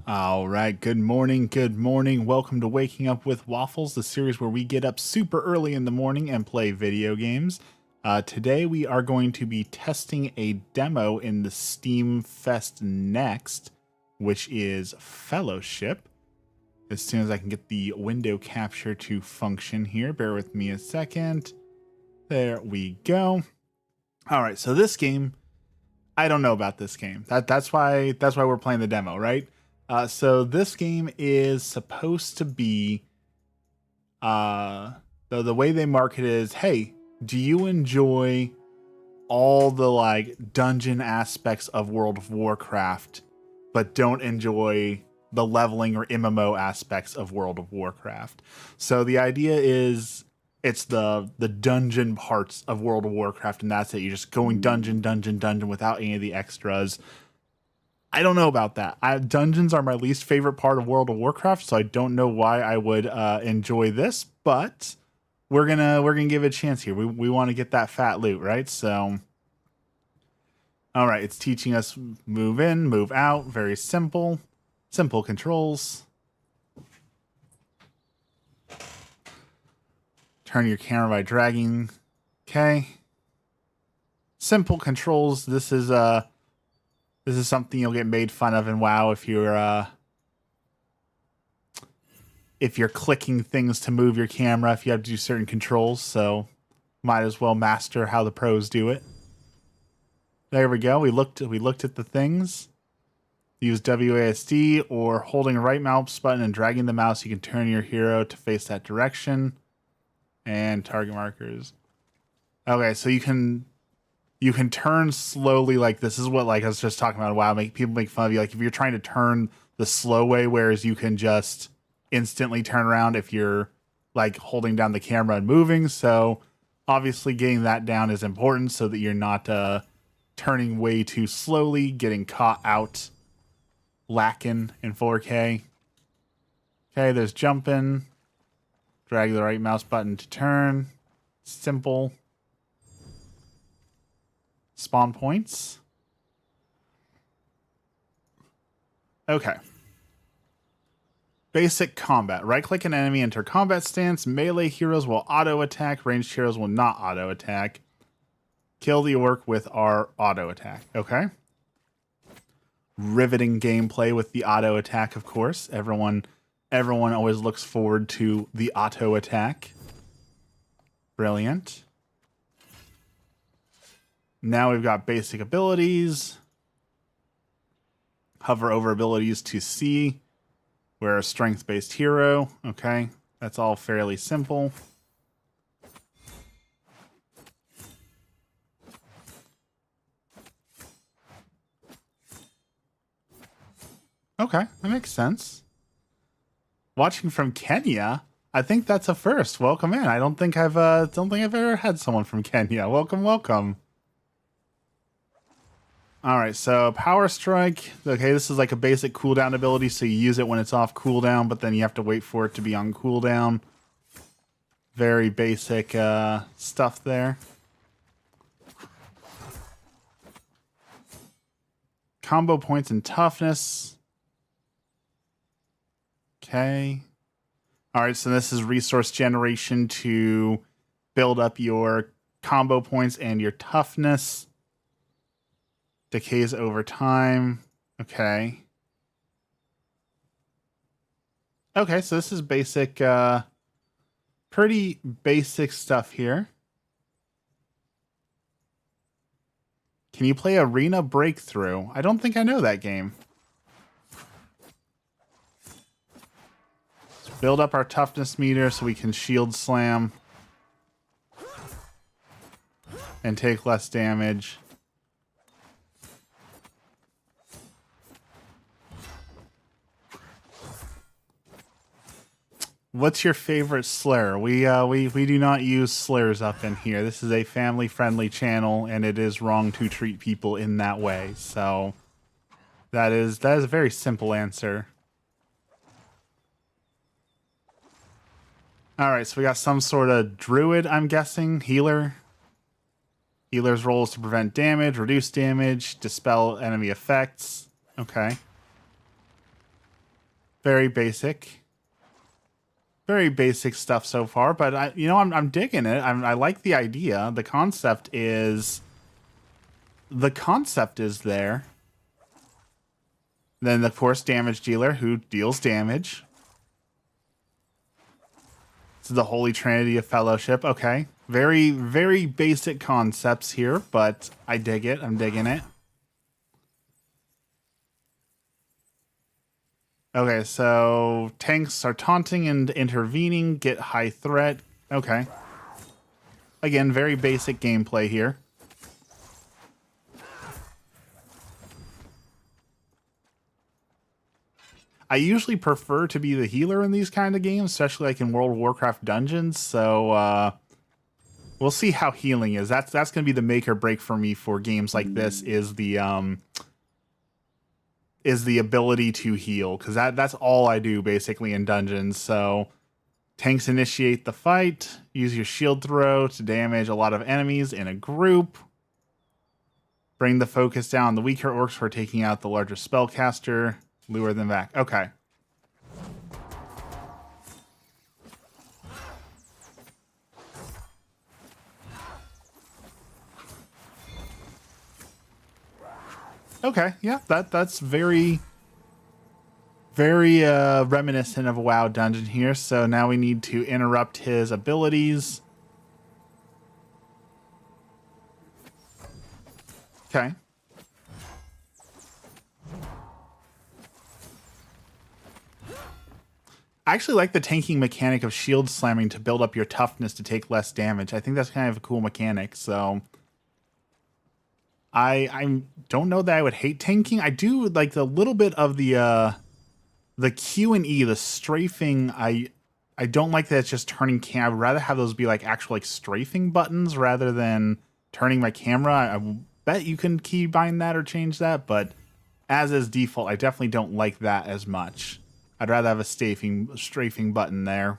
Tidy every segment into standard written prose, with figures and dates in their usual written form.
All right, good morning, good morning. Welcome to Waking Up with Waffles, the series where we get up super early in the morning and play video games. Today we are going to be testing a demo in the Steam Fest Next, which is Fellowship. As soon as I can get the window capture to function here, bear with me a second. There we go. All right, so this game, I don't know about this game. That's why we're playing the demo, right? So this game is supposed to be the way they market it is, hey, do you enjoy all the like dungeon aspects of World of Warcraft, but don't enjoy the leveling or MMO aspects of World of Warcraft? So the idea is it's the dungeon parts of World of Warcraft, and that's it. You're just going dungeon without any of the extras. I don't know about that. Dungeons are my least favorite part of World of Warcraft, so I don't know why I would enjoy this. But we're gonna give it a chance here. We want to get that fat loot, right? So, all right, it's teaching us move in, move out. Very simple, simple controls. Turn your camera by dragging. Okay. Simple controls. This is something you'll get made fun of in WoW if you're clicking things to move your camera, if you have to do certain controls, so might as well master how the pros do it. There we go. We looked at the things. Use WASD or holding right mouse button and dragging the mouse, you can turn your hero to face that direction. And target markers. Okay, so you can turn slowly, like this is what like I was just talking about. Wow, people make fun of you. Like if you're trying to turn the slow way, whereas you can just instantly turn around if you're like holding down the camera and moving. So obviously getting that down is important so that you're not turning way too slowly, getting caught out lacking in 4K. Okay, there's jumping. Drag the right mouse button to turn. Simple. Spawn points. Okay. Basic combat. Right-click an enemy, enter combat stance. Melee heroes will auto-attack. Ranged heroes will not auto-attack. Kill the orc with our auto-attack. Okay. Riveting gameplay with the auto-attack, of course. Everyone always looks forward to the auto-attack. Brilliant. Now we've got basic abilities. Hover over abilities to see. We're a strength-based hero. Okay, that's all fairly simple. Okay, that makes sense. Watching from Kenya, I think that's a first. Welcome in. I don't think I've ever had someone from Kenya. Welcome, welcome. All right, so Power Strike. Okay, this is like a basic cooldown ability, so you use it when it's off cooldown, but then you have to wait for it to be on cooldown. Very basic stuff there. Combo points and toughness. Okay. All right, so this is resource generation to build up your combo points and your toughness. Decays over time. Okay. Okay, so this is basic, pretty basic stuff here. Can you play Arena Breakthrough? I don't think I know that game. Let's build up our toughness meter so we can shield slam and take less damage. What's your favorite slur? We do not use slurs up in here. This is a family-friendly channel, and it is wrong to treat people in that way. So that is a very simple answer. All right, so we got some sort of druid, I'm guessing, healer. Healer's role is to prevent damage, reduce damage, dispel enemy effects. Okay. Very basic. Very basic stuff so far, but I'm digging it. I like the idea. The concept is there. Then the force damage dealer who deals damage. This is the Holy Trinity of Fellowship. Okay. Very, very basic concepts here, but I dig it. I'm digging it. Okay, so tanks are taunting and intervening, get high threat. Okay. Again, very basic gameplay here. I usually prefer to be the healer in these kind of games, especially like in World of Warcraft dungeons, so we'll see how healing is. That's going to be the make or break for me for games like this is the ability to heal, because that's all I do basically in dungeons. So tanks initiate the fight, use your shield throw to damage a lot of enemies in a group, bring the focus down on the weaker orcs for taking out the larger spellcaster, lure them back. Okay. Okay, yeah, that's very, very reminiscent of a WoW dungeon here. So now we need to interrupt his abilities. Okay. I actually like the tanking mechanic of shield slamming to build up your toughness to take less damage. I think that's kind of a cool mechanic, so... I don't know that I would hate tanking. I do like the little bit of the Q and E, the strafing. I don't like that it's just turning cam. I would rather have those be like actual like strafing buttons rather than turning my camera. I bet you can keybind that or change that, but as is default, I definitely don't like that as much. I'd rather have a strafing button there.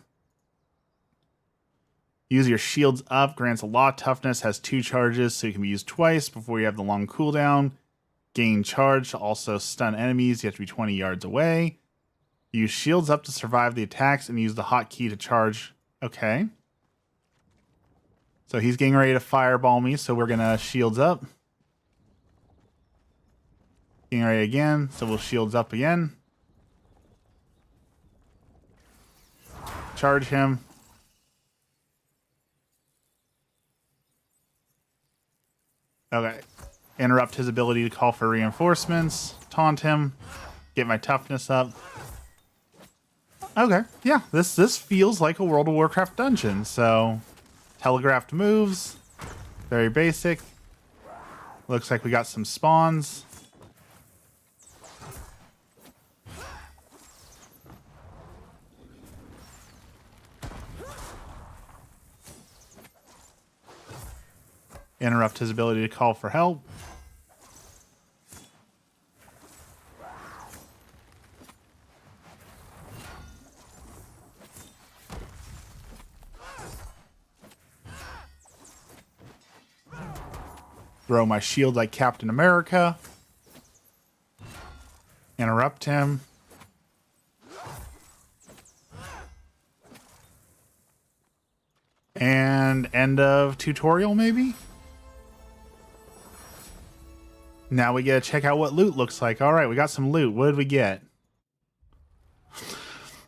Use your shields up, grants a lot of toughness, has 2 charges, so you can be used twice before you have the long cooldown. Gain charge to also stun enemies, you have to be 20 yards away. Use shields up to survive the attacks and use the hotkey to charge. Okay. So he's getting ready to fireball me, so we're gonna shields up. Getting ready again, so we'll shields up again. Charge him. Okay. Interrupt his ability to call for reinforcements. Taunt him. Get my toughness up. Okay. Yeah, this feels like a World of Warcraft dungeon. So, telegraphed moves. Very basic. Looks like we got some spawns. Interrupt his ability to call for help. Throw my shield like Captain America. Interrupt him. And end of tutorial, maybe? Now we get to check out what loot looks like. All right, we got some loot. What did we get?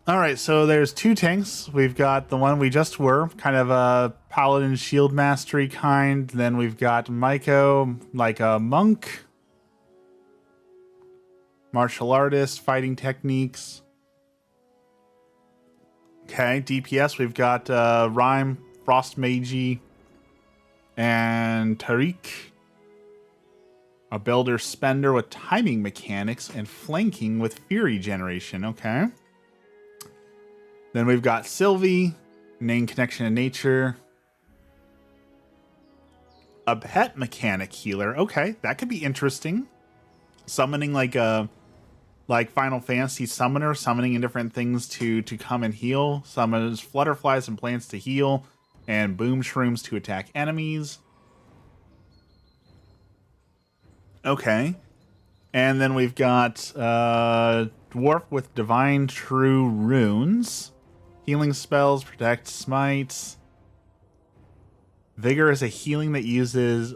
All right, so there's 2 tanks. We've got the one we just were, kind of a paladin shield mastery kind. Then we've got Maiko, like a monk. Martial artist, fighting techniques. Okay, DPS, we've got Rhyme, Frost Magi, and Tariq. A builder spender with timing mechanics and flanking with fury generation. Okay. Then we've got Sylvie, name connection to nature. A pet mechanic healer. Okay, that could be interesting. Summoning like Final Fantasy summoner, summoning in different things to come and heal. Summons flutterflies and plants to heal, and boom shrooms to attack enemies. Okay. And then we've got Dwarf with Divine True Runes. Healing spells, Protect, Smite. Vigor is a healing that uses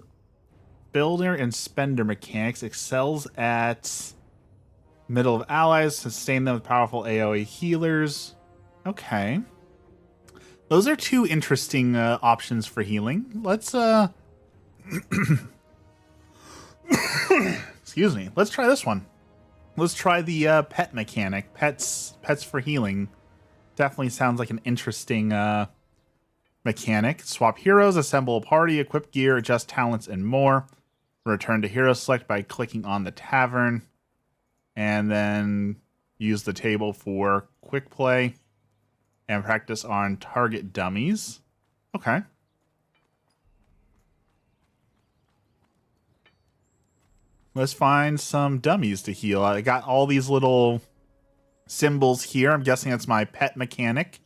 Builder and Spender mechanics. Excels at middle of allies. Sustain them with powerful AoE healers. Okay. Those are two interesting options for healing. Let's, excuse me. Let's try this one. Let's try the pet mechanic. Pets for healing. Definitely sounds like an interesting mechanic. Swap heroes, assemble a party, equip gear, adjust talents, and more. Return to hero select by clicking on the tavern. And then use the table for quick play. And practice on target dummies. Okay. Let's find some dummies to heal. I got all these little symbols here. I'm guessing that's my pet mechanic.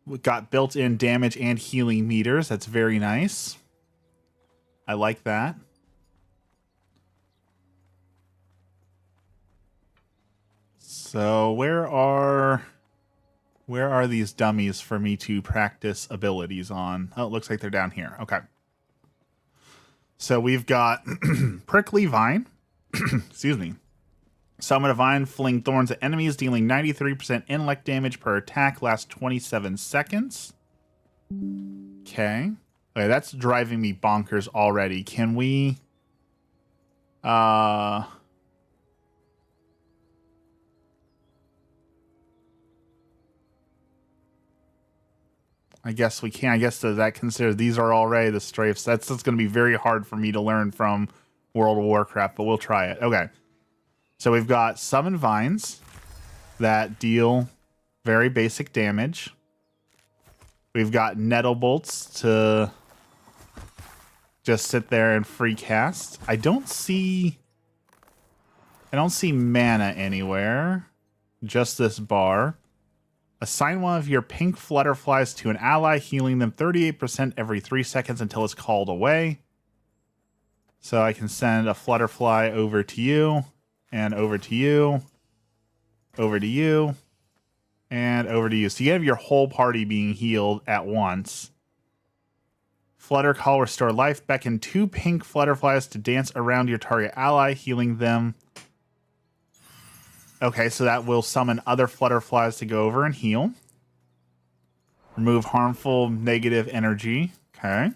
We got built-in damage and healing meters. That's very nice. I like that. So where are these dummies for me to practice abilities on? Oh, it looks like they're down here. Okay. So we've got Prickly Vine. Excuse me. Summon a vine, fling thorns at enemies, dealing 93% intellect damage per attack, lasts 27 seconds. Okay. Okay, that's driving me bonkers already. Can we... I guess we can. I guess that consider these are already the strafes. That's going to be very hard for me to learn from World of Warcraft, but we'll try it. Okay. So we've got Summon Vines that deal very basic damage. We've got Nettle Bolts to just sit there and free cast. I don't see mana anywhere. Just this bar. Assign one of your pink flutterflies to an ally, healing them 38% every 3 seconds until it's called away. So I can send a flutterfly over to you, and over to you, over to you, and over to you. So you have your whole party being healed at once. Flutter Call, restore life. Beckon 2 pink flutterflies to dance around your target ally, healing them. Okay, so that will summon other flutterflies to go over and heal. Remove harmful negative energy. Okay.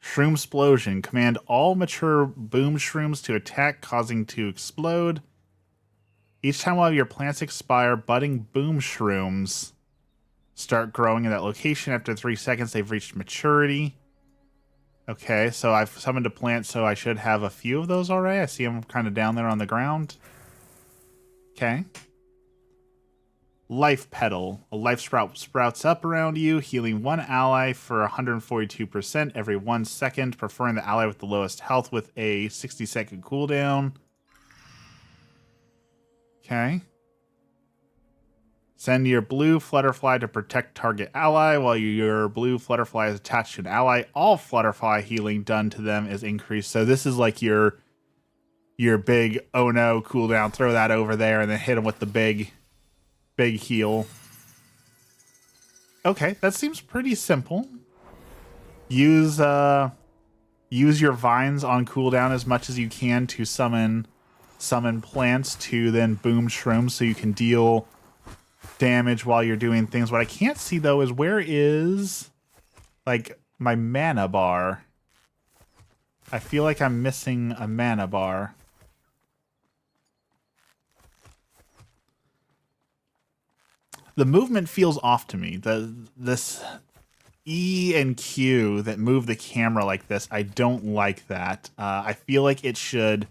Shroom Explosion. Command all mature boom shrooms to attack, causing to explode. Each time while your plants expire, budding boom shrooms start growing in that location. After 3 seconds, they've reached maturity. Okay, so I've summoned a plant, so I should have a few of those already. I see them kind of down there on the ground. Okay. Life Petal. A life sprout sprouts up around you, healing one ally for 142% every 1 second, preferring the ally with the lowest health with a 60-second cooldown. Okay. Send your blue flutterfly to protect target ally. While your blue flutterfly is attached to an ally, all flutterfly healing done to them is increased. So this is like your big oh no cooldown. Throw that over there and then hit them with the big heal. Okay, that seems pretty simple. Use your vines on cooldown as much as you can to summon plants to then boom shrooms so you can deal damage while you're doing things. What I can't see though is where is like my mana bar. I feel like I'm missing a mana bar. The movement feels off to me. This E and Q that move the camera like this, I don't like that. I feel like it should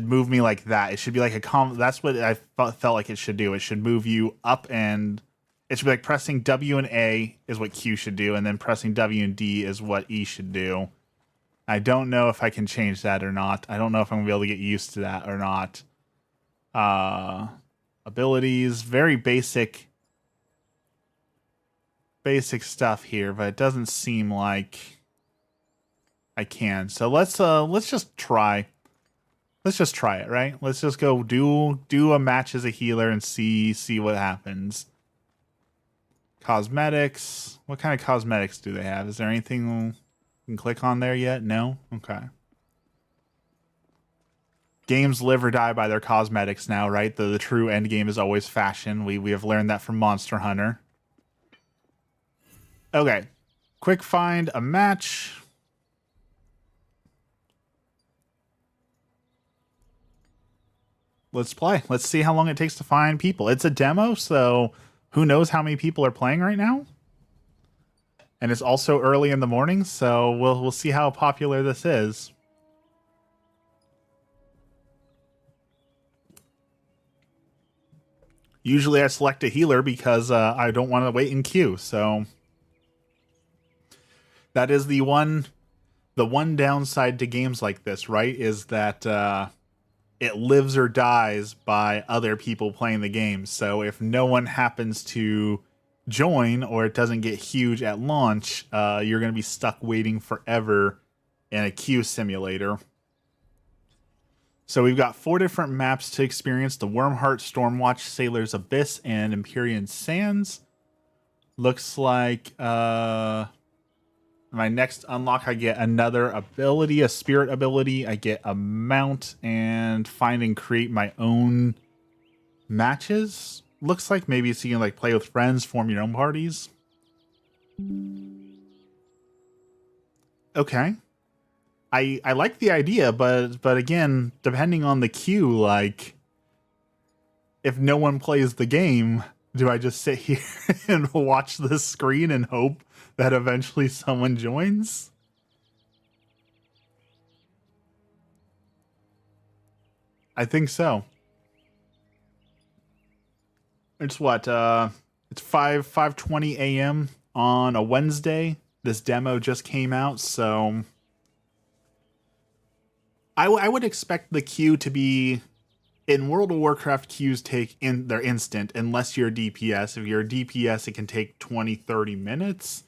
move me like that. It should be like that's what I felt like it should do. It should move you up, and it should be like pressing W and A is what Q should do, and then pressing W and D is what E should do. I don't know if I can change that or not. I don't know if I'm gonna be able to get used to that or not. Abilities, very basic stuff here, but it doesn't seem like I can. So let's just try let's just try it, right? Let's just go do a match as a healer and see what happens. Cosmetics. What kind of cosmetics do they have? Is there anything you can click on there yet? No? Okay. Games live or die by their cosmetics now, right? The true end game is always fashion. We have learned that from Monster Hunter. Okay. Quick find a match. Let's play. Let's see how long it takes to find people. It's a demo, so who knows how many people are playing right now? And it's also early in the morning, so we'll see how popular this is. Usually I select a healer because I don't want to wait in queue, so that is the one downside to games like this, right? Is that it lives or dies by other people playing the game. So if no one happens to join or it doesn't get huge at launch, you're going to be stuck waiting forever in a queue simulator. So we've got 4 different maps to experience: the Wormheart, Stormwatch, Sailor's Abyss, and Empyrean Sands. Looks like my next unlock, I get another ability, a spirit ability. I get a mount and find and create my own matches. Looks like maybe so you can like play with friends, form your own parties. Okay. I like the idea, but again, depending on the queue, like if no one plays the game, do I just sit here and watch the screen and hope that eventually someone joins? I think so. It's what? It's 5:20 a.m. on a Wednesday. This demo just came out, so I would expect the queue to be, in World of Warcraft, queues take in their instant unless you're a DPS. If you're a DPS, it can take 20-30 minutes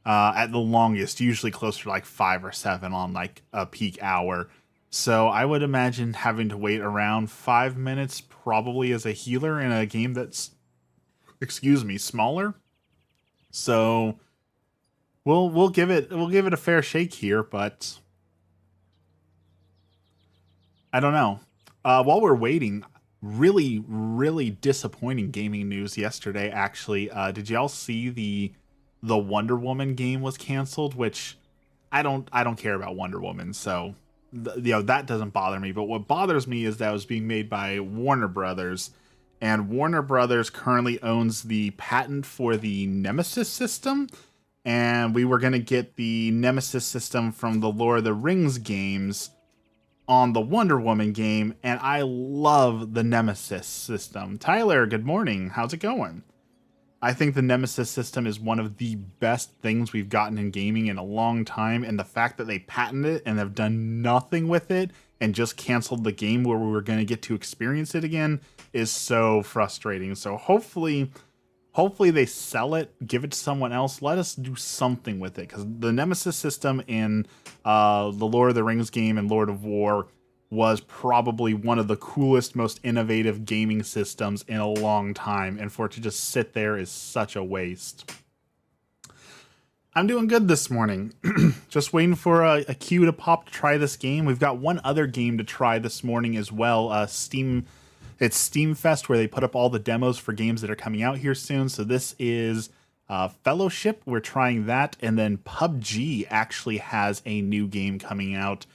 at the longest, usually closer to like 5 or 7 on like a peak hour. So I would imagine having to wait around 5 minutes probably as a healer in a game that's, excuse me, smaller. So we'll give it a fair shake here, but I don't know. While we're waiting, really disappointing gaming news yesterday. Actually, did y'all see the Wonder Woman game was canceled? Which I don't care about Wonder Woman, so that doesn't bother me. But what bothers me is that it was being made by Warner Brothers, and Warner Brothers currently owns the patent for the Nemesis system. And we were gonna get the Nemesis system from the Lord of the Rings games on the Wonder Woman game, and I love the Nemesis system. Tyler, good morning. How's it going? I think the Nemesis system is one of the best things we've gotten in gaming in a long time, and the fact that they patented it and have done nothing with it and just canceled the game where we were going to get to experience it again is so frustrating. So hopefully they sell it, give it to someone else, let us do something with it, because the Nemesis system in the Lord of the Rings game and Lord of War was probably one of the coolest, most innovative gaming systems in a long time, and for it to just sit there is such a waste. I'm doing good this morning. Just waiting for a queue to pop to try this game. We've got one other game to try this morning as well. It's Steam Fest, where they put up all the demos for games that are coming out here soon. So this is Fellowship. We're trying that. And then PUBG actually has a new game coming out.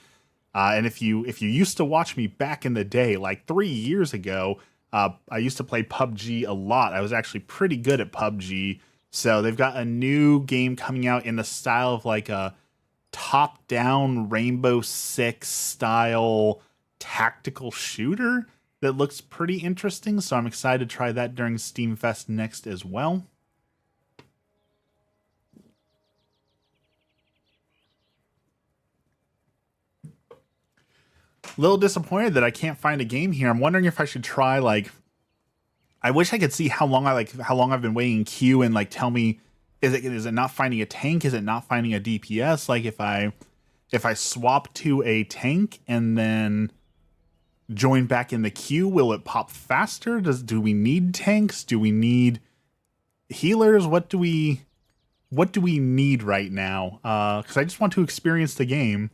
And if you used to watch me back in the day, like 3 years ago, I used to play PUBG a lot. I was actually pretty good at PUBG. So they've got a new game coming out in the style of like a top-down Rainbow Six style tactical shooter that looks pretty interesting, so I'm excited to try that during Steam Fest next as well. A little disappointed that I can't find a game here. I'm wondering if I should try, like, I wish I could see how long I've been waiting in queue and like tell me, is it not finding a tank? Is it not finding a DPS? Like if I swap to a tank and then join back in the queue? Will it pop faster? Do we need tanks? Do we need healers? What do we need right now? Because I just want to experience the game,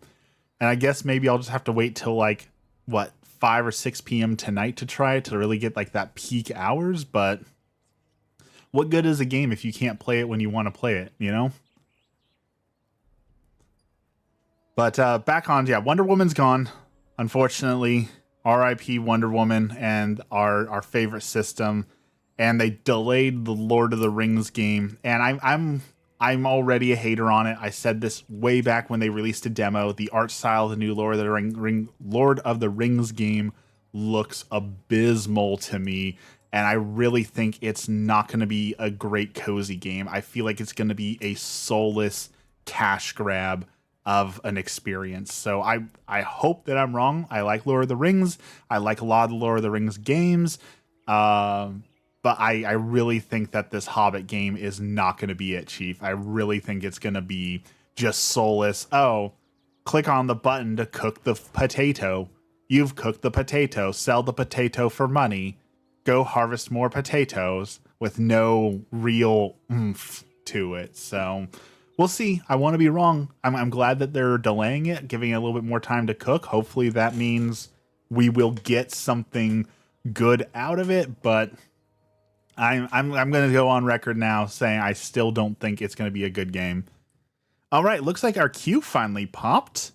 and I guess maybe I'll just have to wait till like what 5 or 6 p.m. tonight to try it to really get like that peak hours. But what good is a game if you can't play it when you want to play it, you know? But back on, yeah, Wonder Woman's gone. Unfortunately, R.I.P. Wonder Woman and our favorite system. And they delayed the Lord of the Rings game. And I'm already a hater on it. I said this way back when they released a demo. The art style of the new Lord of the Rings game looks abysmal to me. And I really think it's not going to be a great cozy game. I feel like it's going to be a soulless cash grab of an experience. So I hope that I'm wrong. I like Lord of the Rings. I like a lot of the Lord of the Rings games. But I really think that this Hobbit game is not going to be it, Chief. I really think it's going to be just soulless. Oh, click on the button to cook the potato. You've cooked the potato. Sell the potato for money. Go harvest more potatoes with no real oomph to it. So we'll see. I want to be wrong. I'm glad that they're delaying it, giving it a little bit more time to cook. Hopefully that means we will get something good out of it. But I'm going to go on record now saying I still don't think it's going to be a good game. All right, looks like our queue finally popped.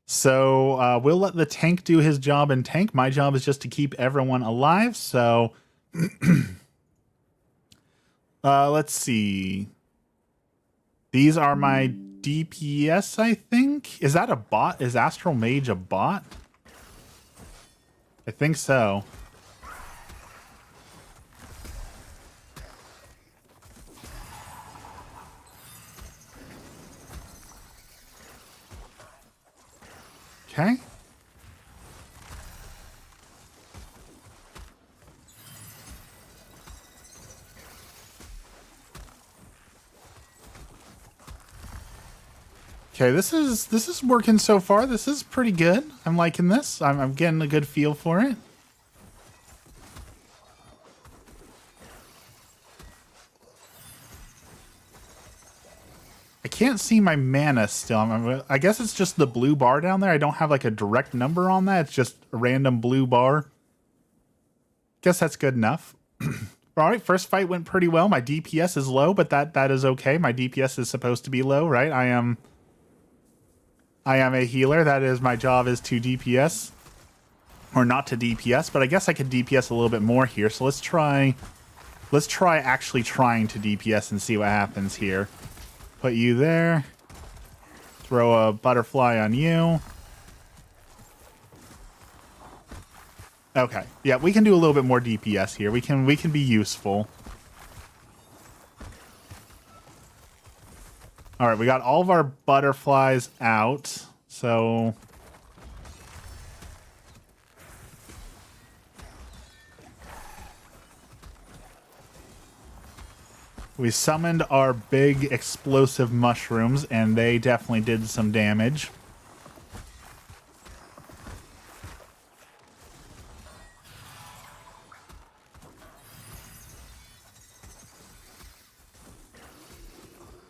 So we'll let the tank do his job and tank. My job is just to keep everyone alive. So let's see. These are my DPS, I think. Is that a bot? Is Astral Mage a bot? I think so. Okay. Okay, this is working so far. This is pretty good. I'm liking this. I'm getting a good feel for it. I can't see my mana still. I guess it's just the blue bar down there. I don't have like a direct number on that. It's just a random blue bar. Guess that's good enough. All right, first fight went pretty well. My DPS is low, but that is okay. My DPS is supposed to be low, right? I am a healer. That is my job, is to DPS. Or not to DPS, but I guess I could DPS a little bit more here. So let's try actually trying to DPS and see what happens here. Put you there. Throw a butterfly on you. Okay. Yeah, we can do a little bit more DPS here. We can be useful. All right, we got all of our butterflies out. So we summoned our big explosive mushrooms, and they definitely did some damage.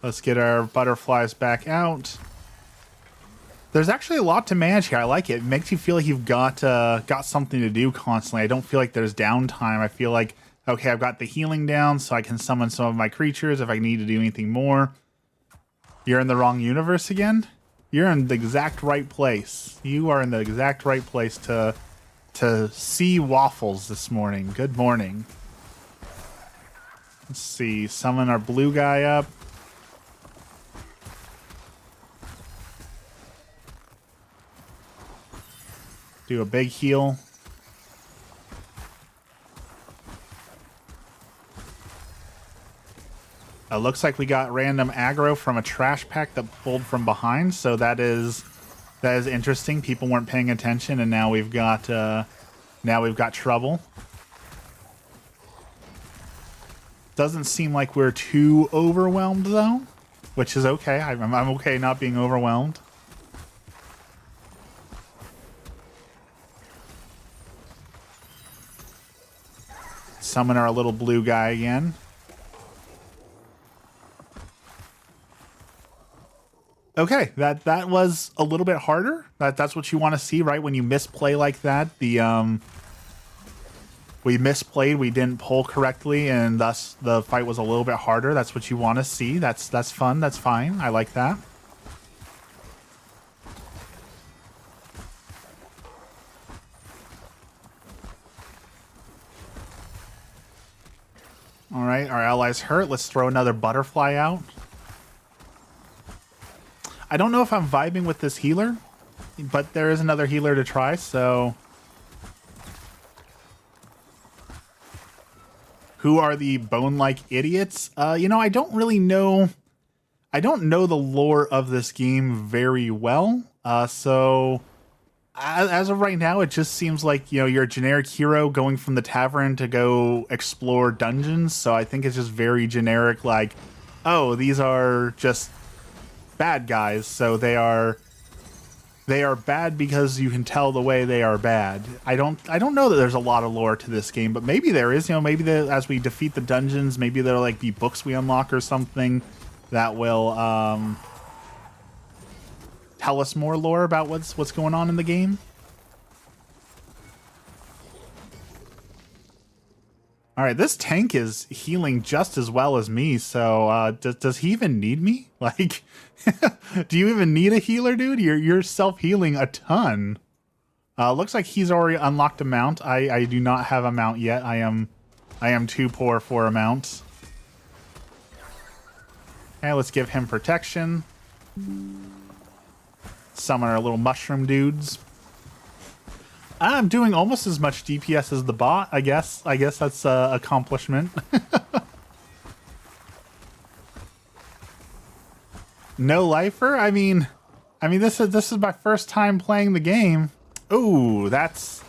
Let's get our butterflies back out. There's actually a lot to manage here. I like it. It makes you feel like you've got something to do constantly. I don't feel like there's downtime. I feel like, okay, I've got the healing down, so I can summon some of my creatures if I need to do anything more. You're in the wrong universe again? You're in the exact right place. You are in the exact right place to see waffles this morning. Good morning. Let's see. Summon our blue guy up. Do a big heal. It looks like we got random aggro from a trash pack that pulled from behind, so that is interesting. People weren't paying attention, and now we've got trouble. Doesn't seem like we're too overwhelmed though, which is okay. I'm okay not being overwhelmed. summon our little blue guy again. Okay, that was a little bit harder. That's what you want to see, right? When you misplay like that, we misplayed, we didn't pull correctly, and thus the fight was a little bit harder. That's what you want to see. That's fun. That's fine. I like that. All right, our allies hurt. Let's throw another butterfly out. I don't know if I'm vibing with this healer, but there is another healer to try, so... Who are the bone-like idiots? You know, I don't really know... I don't know the lore of this game very well, so... As of right now, it just seems like, you know, you're a generic hero going from the tavern to go explore dungeons, so I think it's just very generic, like, oh, these are just bad guys, so they are bad because you can tell the way they are bad. I don't know that there's a lot of lore to this game, but maybe there is. You know, maybe as we defeat the dungeons, maybe there'll like be books we unlock or something that will tell us more lore about what's going on in the game. All right, this tank is healing just as well as me, so does he even need me? Like, do you even need a healer, dude? You're self-healing a ton. Looks like he's already unlocked a mount. I do not have a mount yet. I am too poor for a mount. Okay, let's give him protection. Summon our little mushroom dudes. I'm doing almost as much DPS as the bot, I guess. I guess that's an accomplishment. No lifer? I mean this is my first time playing the game. Ooh, that's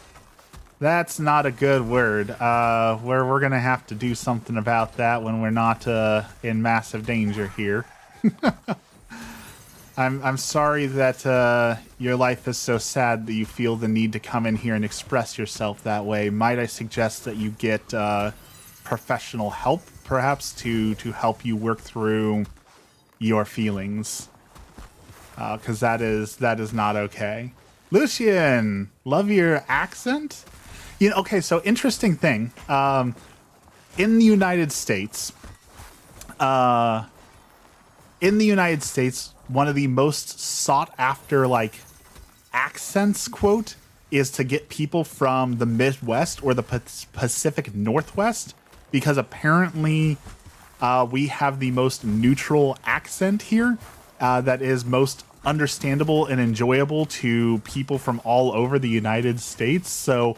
not a good word. We're gonna have to do something about that when we're not in massive danger here. I'm sorry that your life is so sad that you feel the need to come in here and express yourself that way. Might I suggest that you get professional help, perhaps, to help you work through your feelings? Because that is not okay. Lucian, love your accent. You know, okay, so interesting thing. In the United States, one of the most sought after like accents, quote, is to get people from the Midwest or the Pacific Northwest, because apparently we have the most neutral accent here that is most understandable and enjoyable to people from all over the United States. So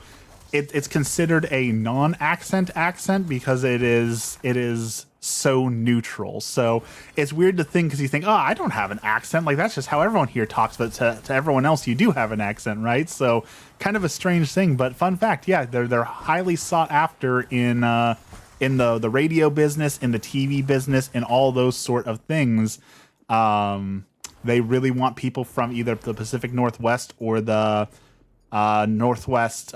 it's considered a non-accent accent because it is so neutral. So it's weird to think, because you think, oh, I don't have an accent, like that's just how everyone here talks, but to everyone else you do have an accent, right? So kind of a strange thing, but fun fact, yeah, they're highly sought after in the radio business, in the TV business, and all those sort of things. They really want people from either the Pacific Northwest or the Northwest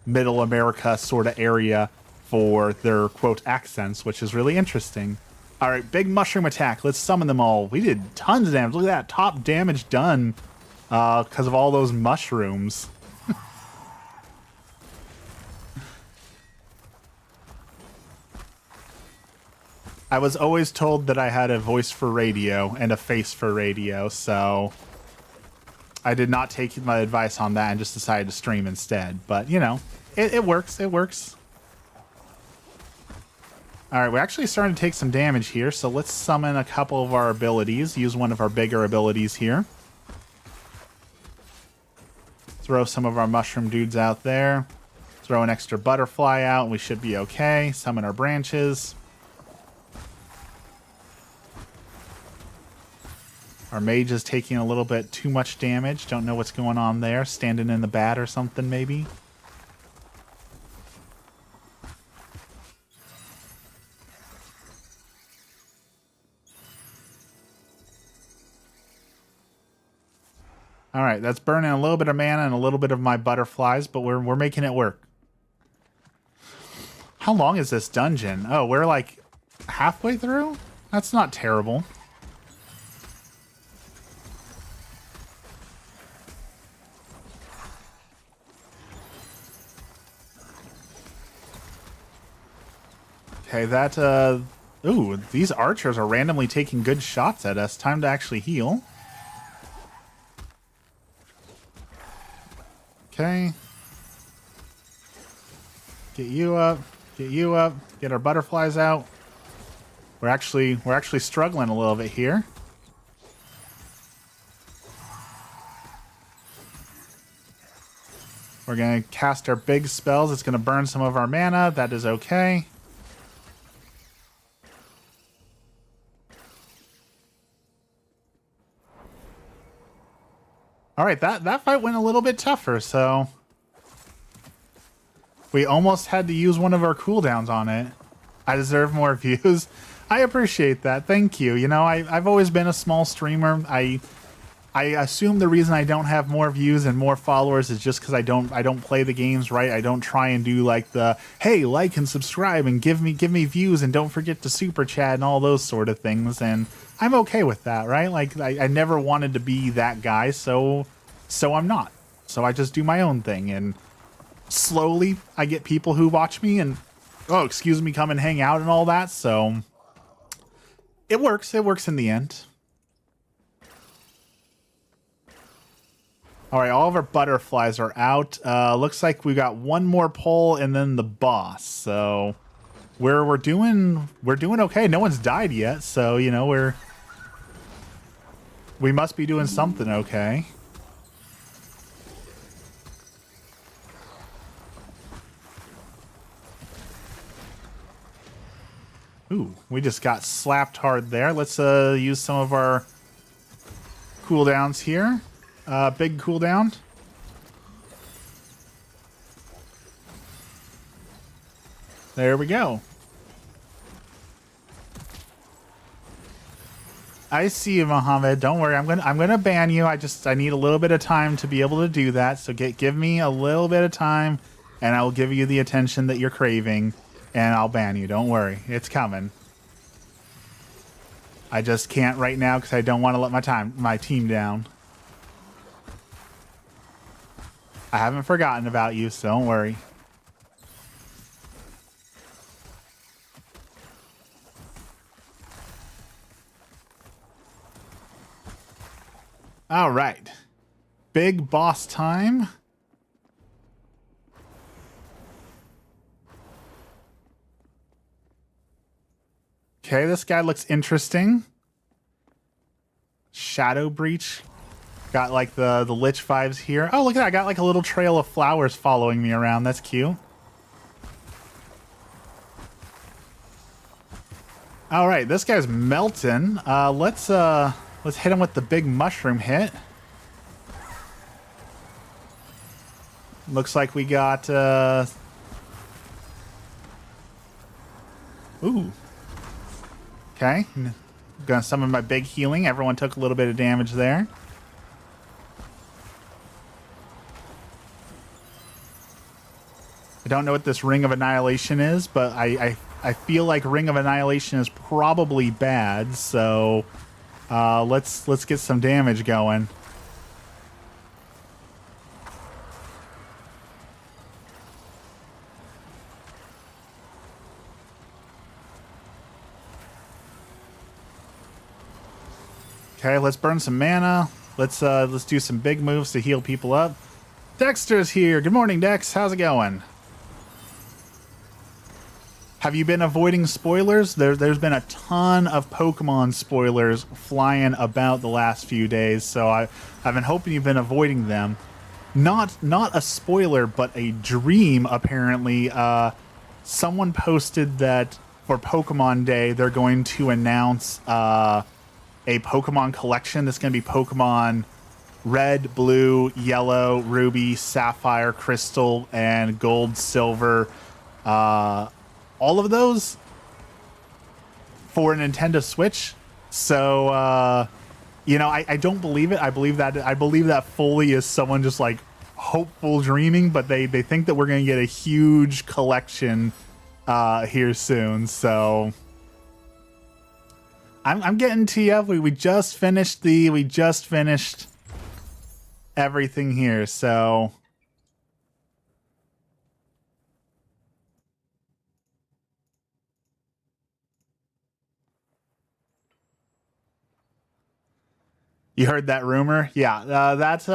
Middle America sort of area for their, quote, accents, which is really interesting. All right, big mushroom attack. Let's summon them all. We did tons of damage. Look at that, top damage done because of all those mushrooms. I was always told that I had a voice for radio and a face for radio, so I did not take my advice on that and just decided to stream instead. But, you know, it works. It works. All right, we're actually starting to take some damage here, so let's summon a couple of our abilities. Use one of our bigger abilities here. Throw some of our mushroom dudes out there. Throw an extra butterfly out, and we should be okay. Summon our branches. Our mage is taking a little bit too much damage. Don't know what's going on there. Standing in the bat or something, maybe. All right, that's burning a little bit of mana and a little bit of my butterflies, but we're making it work. How long is this dungeon? Oh, we're like halfway through? That's not terrible. Okay, that, ooh, these archers are randomly taking good shots at us. Time to actually heal. Okay. Get you up. Get you up. Get our butterflies out. We're actually struggling a little bit here. We're gonna cast our big spells. It's gonna burn some of our mana. That is okay. All right, that fight went a little bit tougher, so we almost had to use one of our cooldowns on it. I deserve more views. I appreciate that. Thank you. You know, I've always been a small streamer. I assume the reason I don't have more views and more followers is just because I don't play the games right. I don't try and do like the, hey, like and subscribe and give me views and don't forget to super chat and all those sort of things. And I'm okay with that, right? Like I never wanted to be that guy, so I'm not. So I just do my own thing, and slowly I get people who watch me and, oh, excuse me, come and hang out and all that. So it works. It works in the end. All right, all of our butterflies are out. Looks like we got one more pull and then the boss. So we're doing okay. No one's died yet, so you know we must be doing something okay. Ooh, we just got slapped hard there. Let's use some of our cooldowns here. Big cooldown. There we go. I see you, Mohammed. Don't worry. I'm gonna ban you. I need a little bit of time to be able to do that. So give me a little bit of time, and I will give you the attention that you're craving, and I'll ban you. Don't worry. It's coming. I just can't right now because I don't want to let my team down. I haven't forgotten about you, so don't worry. All right. Big boss time. Okay, this guy looks interesting. Shadow Breach. Got like the Lich vibes here. Oh, look at that. I got like a little trail of flowers following me around. That's cute. All right, this guy's melting. Let's hit him with the big mushroom hit. Looks like we got ooh. Okay. Gonna summon my big healing. Everyone took a little bit of damage there. I don't know what this Ring of Annihilation is, but I feel like Ring of Annihilation is probably bad, so let's get some damage going. Okay, let's burn some mana. Let's do some big moves to heal people up. Dexter's here. Good morning, Dex. How's it going? Have you been avoiding spoilers? There's been a ton of Pokemon spoilers flying about the last few days, so I've been hoping you've been avoiding them. Not a spoiler, but a dream, apparently. Someone posted that for Pokemon Day, they're going to announce a Pokemon collection that's going to be Pokemon Red, Blue, Yellow, Ruby, Sapphire, Crystal, and Gold, Silver. All of those for a Nintendo Switch. So, you know, I don't believe it. I believe that fully is someone just like hopeful dreaming, but they think that we're going to get a huge collection here soon. So I'm getting to you. We just finished everything here. So you heard that rumor? Yeah, that's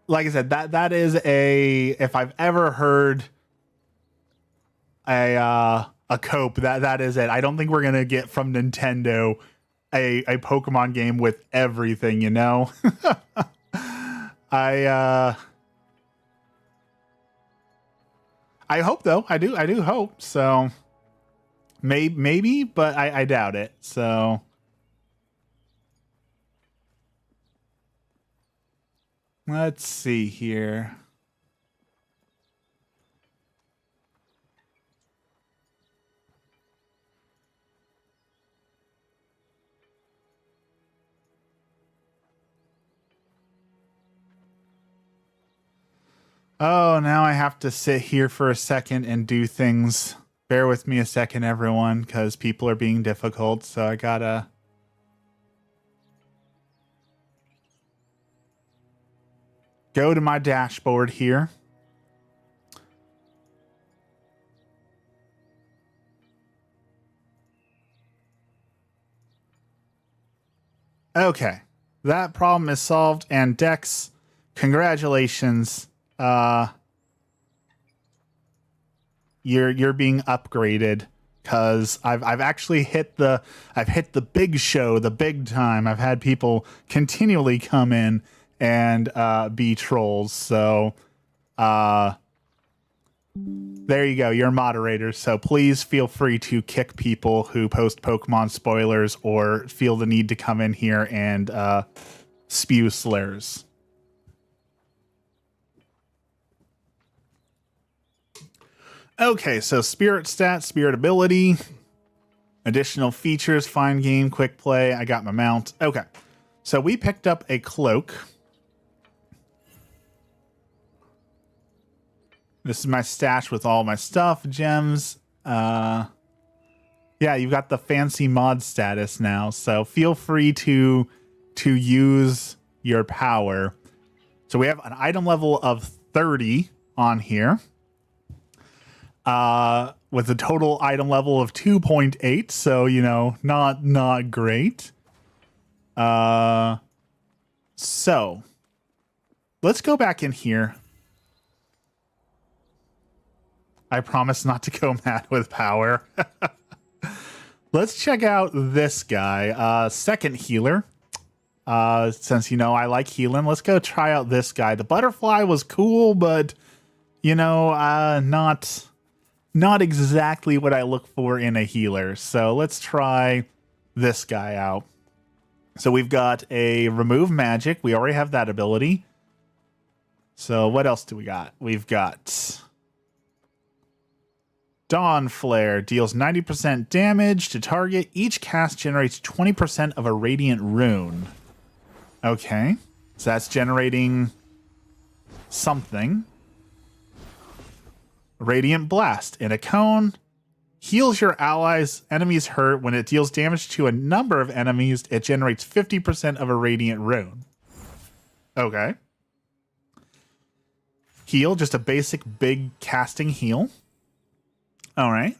like I said, that is if I've ever heard a cope, that is it. I don't think we're gonna get from Nintendo a Pokemon game with everything, you know? I hope though. I do hope. So maybe, but I doubt it. So let's see here. Oh, now I have to sit here for a second and do things. Bear with me a second, everyone, because people are being difficult. So I gotta go to my dashboard here. Okay, that problem is solved. And Dex, congratulations. You're being upgraded because I've actually hit the big show, the big time. I've had people continually come in and be trolls. So there you go. You're a moderator. So please feel free to kick people who post Pokemon spoilers or feel the need to come in here and spew slurs. Okay, so spirit stats, spirit ability, additional features, fine game, quick play. I got my mount. Okay, so we picked up a cloak. This is my stash with all my stuff, gems. Yeah, you've got the fancy mod status now, so feel free to use your power. So we have an item level of 30 on here. With a total item level of 2.8, so you know, not great. So let's go back in here. I promise not to go mad with power. Let's check out this guy, second healer. Since you know I like healing, let's go try out this guy. The butterfly was cool, but you know, not exactly what I look for in a healer. So let's try this guy out. So we've got a remove magic. We already have that ability. So what else do we got? We've got Dawn Flare. Deals 90% damage to target. Each cast generates 20% of a radiant rune. Okay. So that's generating something. Radiant Blast. In a cone, heals your allies' enemies hurt. When it deals damage to a number of enemies, it generates 50% of a radiant rune. Okay. Heal, just a basic big casting heal. All right.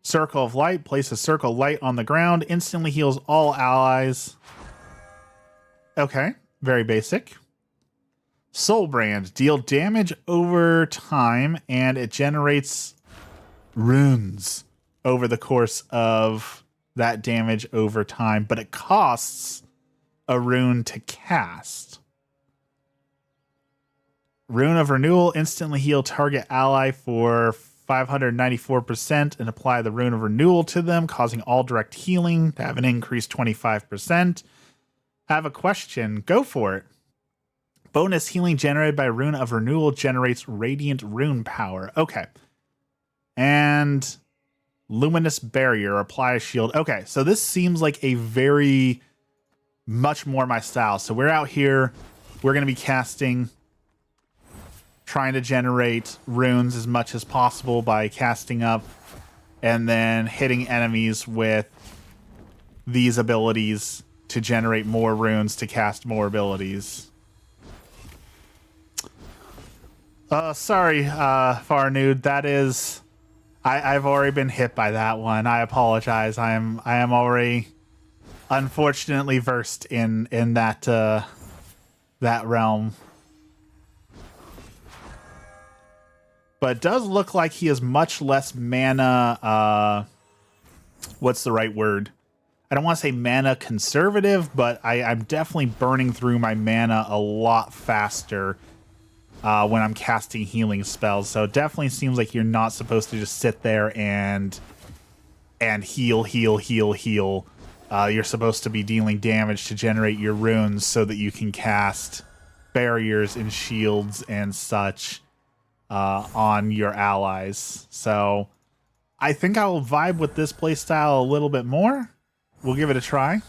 Circle of Light. Place a circle of light on the ground. Instantly heals all allies. Okay. Very basic. Soul Brand. Deal damage over time, and it generates runes over the course of that damage over time, but it costs a rune to cast. Rune of Renewal. Instantly heal target ally for 594% and apply the Rune of Renewal to them, causing all direct healing to have an increased 25%. Have a question. Go for it. Bonus healing generated by Rune of Renewal generates radiant rune power. Okay. And Luminous Barrier. Apply a shield. Okay, so this seems like a very much more my style. So we're out here. We're going to be casting trying to generate runes as much as possible by casting up and then hitting enemies with these abilities to generate more runes to cast more abilities. Sorry, Farnude, that is... I've already been hit by that one. I apologize. I am already unfortunately versed in that that realm. But it does look like he has much less mana. What's the right word? I don't want to say mana conservative, but I'm definitely burning through my mana a lot faster when I'm casting healing spells. So it definitely seems like you're not supposed to just sit there and heal. You're supposed to be dealing damage to generate your runes so that you can cast barriers and shields and such on your allies. So I think I will vibe with this playstyle a little bit more. We'll give it a try.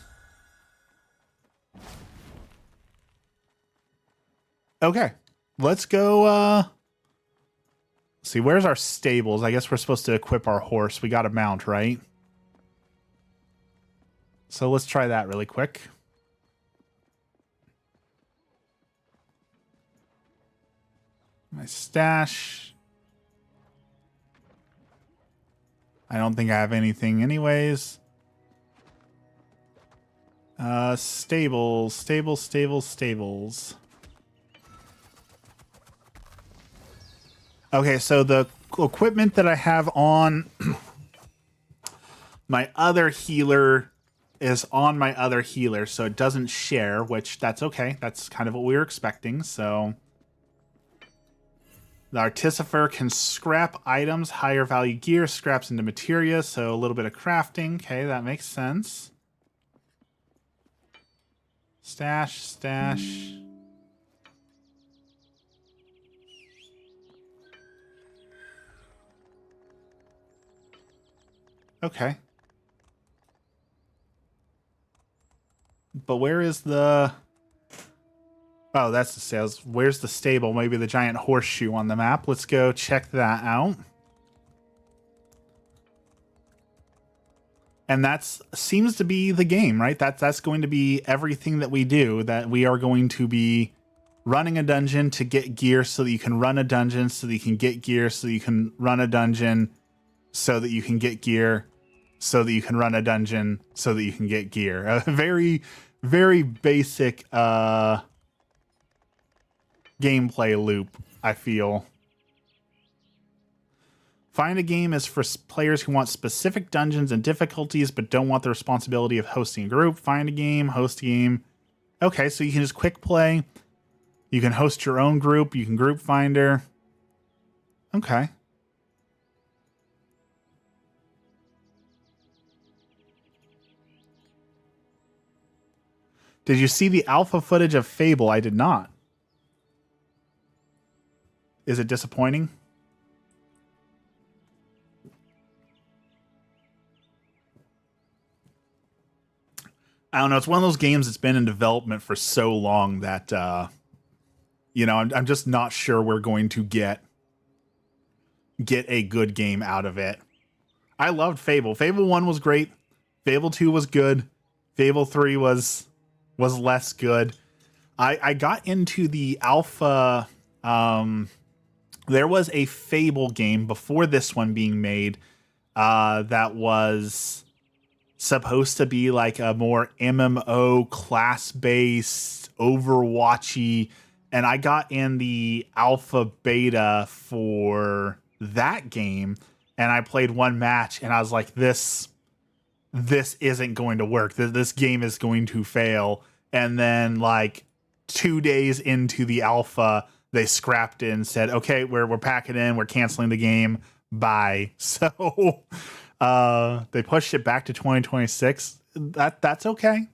Okay, let's go. See, where's our stables? I guess we're supposed to equip our horse. We got a mount, right? So let's try that really quick. My stash. I don't think I have anything anyways. Stables. Okay, so the equipment that I have on my other healer is on my other healer, so it doesn't share, which that's okay. That's kind of what we were expecting, so... The Artificer can scrap items, higher value gear, scraps into materia, so a little bit of crafting. Okay, that makes sense. Stash. Okay. But where is the... Oh, that's the sales. Where's the stable? Maybe the giant horseshoe on the map. Let's go check that out. And that seems to be the game, right? That's going to be everything that we do, that we are going to be running a dungeon to get gear so that you can run a dungeon, so that you can get gear, so that you can run a dungeon, so that you can get gear, so that you can run a dungeon, so that you can get gear. A very, very basic gameplay loop, I feel. Find a game is for players who want specific dungeons and difficulties but don't want the responsibility of hosting a group. Find a game, host a game. Okay, so you can just quick play. You can host your own group. You can group finder. Okay. Did you see the alpha footage of Fable? I did not. Is it disappointing? I don't know. It's one of those games that's been in development for so long that, you know, I'm just not sure we're going to get a good game out of it. I loved Fable. Fable 1 was great. Fable 2 was good. Fable 3 was less good. I got into the alpha. There was a Fable game before this one being made that was supposed to be like a more MMO class-based Overwatchy, and I got in the alpha beta for that game, and I played one match, and I was like, this isn't going to work. This game is going to fail. And then like 2 days into the alpha, they scrapped it and said, okay, we're packing in, we're canceling the game. Bye. So they pushed it back to 2026. That's okay.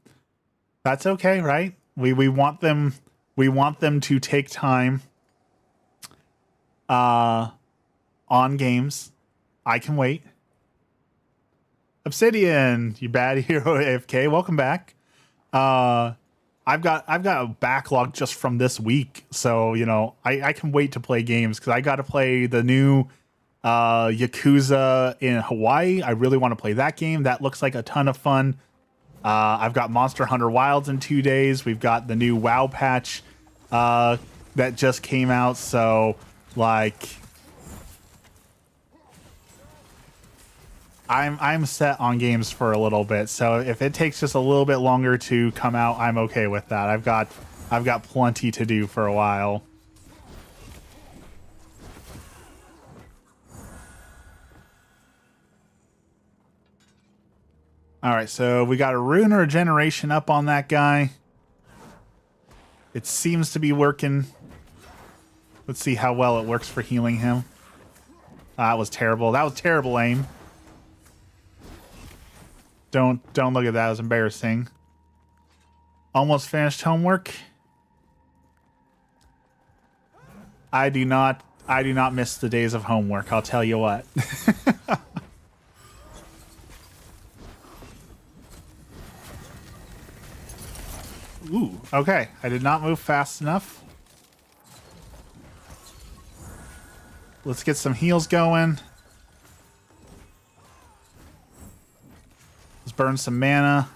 That's okay, right? We want them to take time on games. I can wait. Obsidian, you bad hero AFK, welcome back. I I've got a backlog just from this week, so you know I can wait to play games because I got to play the new Yakuza in Hawaii. I really want to play that game. That looks like a ton of fun. I've got Monster Hunter Wilds in 2 days. We've got the new WoW patch that just came out. So like, I'm set on games for a little bit. So if it takes just a little bit longer to come out, I'm okay with that. I've got plenty to do for a while. All right, so we got a rune or a regeneration up on that guy. It seems to be working. Let's see how well it works for healing him. That was terrible. That was terrible aim. Don't look at that. It was embarrassing. Almost finished homework. I do not miss the days of homework, I'll tell you what. Ooh, okay. I did not move fast enough. Let's get some heals going. Let's burn some mana.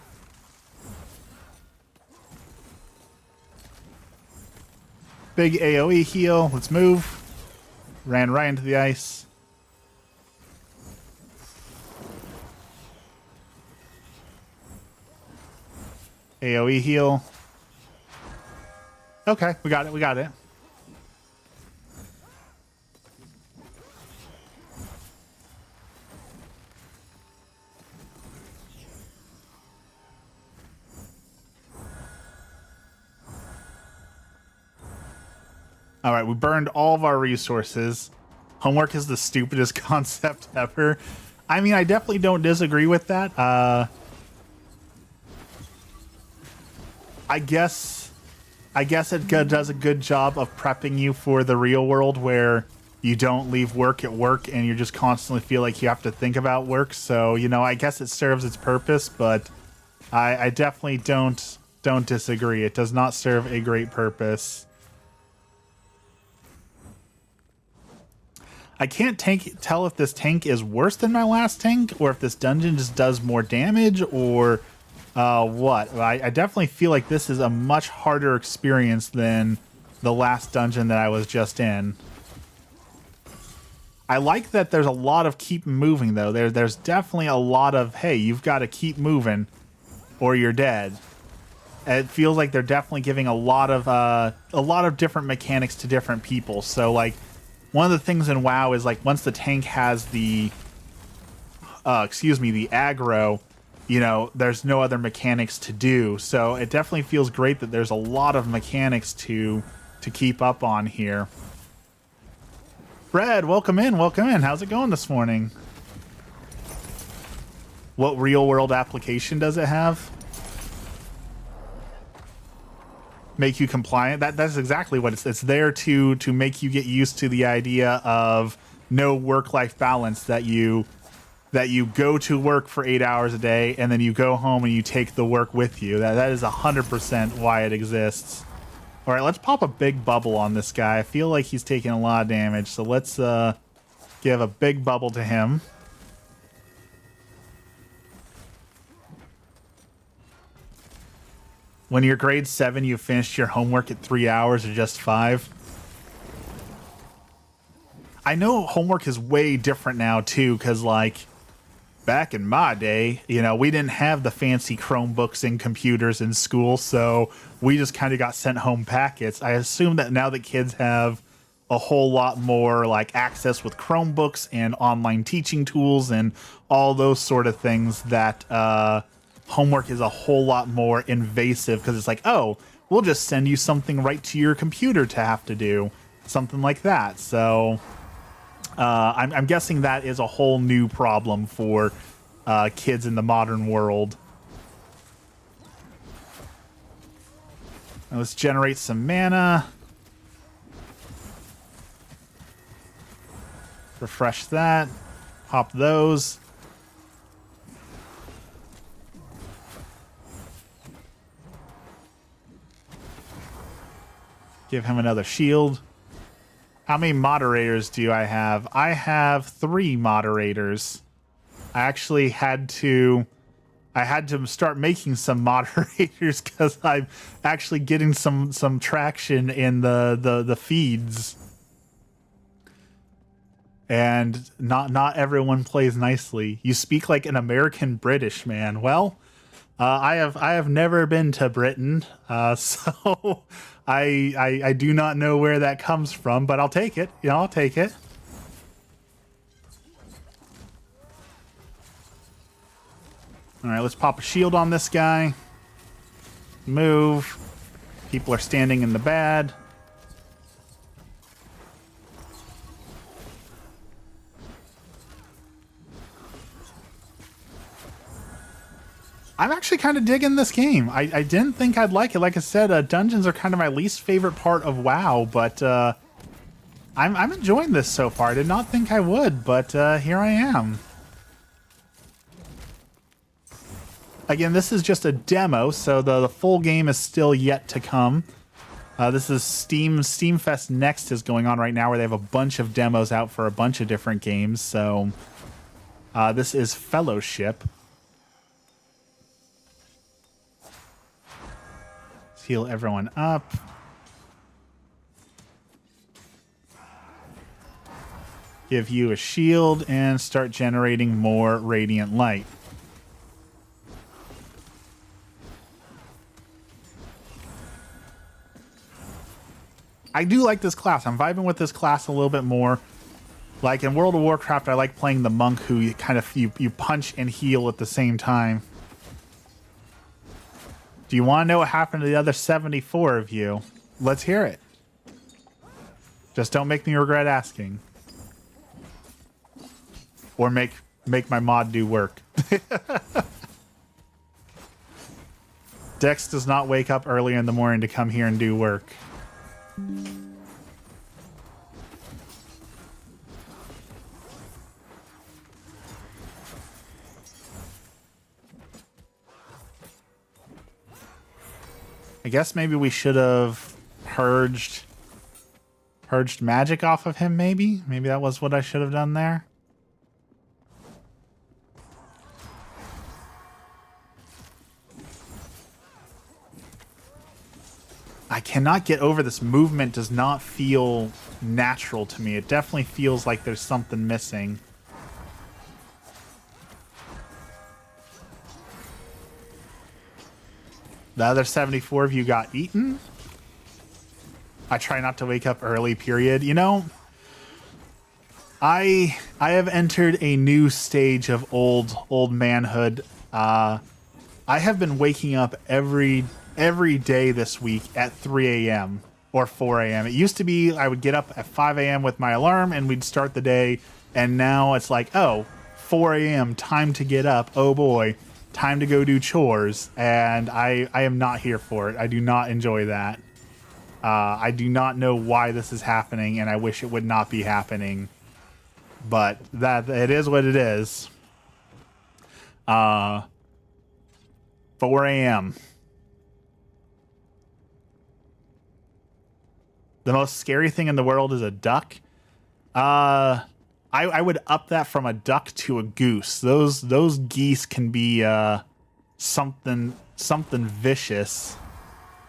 Big AoE heal. Let's move. Ran right into the ice. AoE heal. Okay, we got it. We got it. All right, we burned all of our resources. Homework is the stupidest concept ever. I mean, I definitely don't disagree with that. I guess it does a good job of prepping you for the real world where you don't leave work at work and you just constantly feel like you have to think about work. So, you know, I guess it serves its purpose, but I definitely don't disagree. It does not serve a great purpose. I can't tell if this tank is worse than my last tank or if this dungeon just does more damage or what. I definitely feel like this is a much harder experience than the last dungeon that I was just in. I like that there's a lot of keep moving though. There's definitely a lot of, hey, you've got to keep moving or you're dead. It feels like they're definitely giving a lot of different mechanics to different people. So like one of the things in WoW is like once the tank has the the aggro, you know, there's no other mechanics to do. So it definitely feels great that there's a lot of mechanics to keep up on here. Fred, welcome in, welcome in. How's it going this morning? What real world application does it have? Make you compliant. That's exactly what it's there to make you get used to the idea of no work-life balance, that you go to work for 8 hours a day and then you go home and you take the work with you. That is 100% why it exists. All right, let's pop a big bubble on this guy. I feel like he's taking a lot of damage, so let's give a big bubble to him. When you're grade 7, you finished your homework at 3 hours or just 5. I know homework is way different now too, because like back in my day, you know, we didn't have the fancy Chromebooks and computers in school, so we just kind of got sent home packets. I assume that now that kids have a whole lot more like access with Chromebooks and online teaching tools and all those sort of things, that homework is a whole lot more invasive, because it's like, oh, we'll just send you something right to your computer to have to do, something like that. So I'm guessing that is a whole new problem for kids in the modern world. Now let's generate some mana. Refresh that. Pop those. Give him another shield. How many moderators do I have? I have 3 moderators. I actually had to start making some moderators because I'm actually getting some traction in the feeds. And not everyone plays nicely. You speak like an American British man. Well, I have never been to Britain, so I do not know where that comes from, but I'll take it. Yeah, I'll take it. All right, let's pop a shield on this guy. Move. People are standing in the bad. I'm actually kind of digging this game. I didn't think I'd like it. Like I said, dungeons are kind of my least favorite part of WoW, but I'm enjoying this so far. I did not think I would, but here I am. Again, this is just a demo, so the full game is still yet to come. This is Steam Fest Next is going on right now, where they have a bunch of demos out for a bunch of different games. So this is Fellowship. Let's heal everyone up. Give you a shield and start generating more radiant light. I do like this class. I'm vibing with this class a little bit more. Like in World of Warcraft, I like playing the monk who you kind of you punch and heal at the same time. Do you want to know what happened to the other 74 of you? Let's hear it. Just don't make me regret asking. Or make my mod do work. Dex does not wake up early in the morning to come here and do work. I guess maybe we should have purged magic off of him, maybe? Maybe that was what I should have done there. I cannot get over this movement does not feel natural to me. It definitely feels like there's something missing. The other 74 of you got eaten? I try not to wake up early, period. You know, I have entered a new stage of old manhood. I have been waking up every day this week at 3 a.m. or 4 a.m. It used to be I would get up at 5 a.m. with my alarm and we'd start the day. And now it's like, oh, 4 a.m. time to get up. Oh boy, time to go do chores. And I am not here for it. I do not enjoy that. I do not know why this is happening, and I wish it would not be happening. But that it is what it is. 4 a.m. The most scary thing in the world is a duck. I would up that from a duck to a goose. Those geese can be something vicious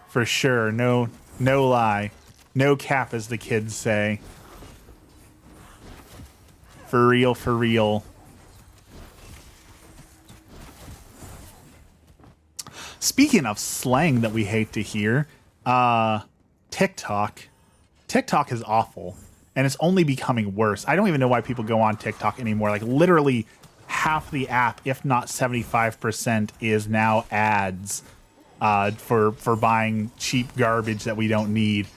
for sure. No lie. No cap, as the kids say. For real, for real. Speaking of slang that we hate to hear, TikTok is awful, and it's only becoming worse. I don't even know why people go on TikTok anymore. Like, literally half the app, if not 75%, is now ads for buying cheap garbage that we don't need.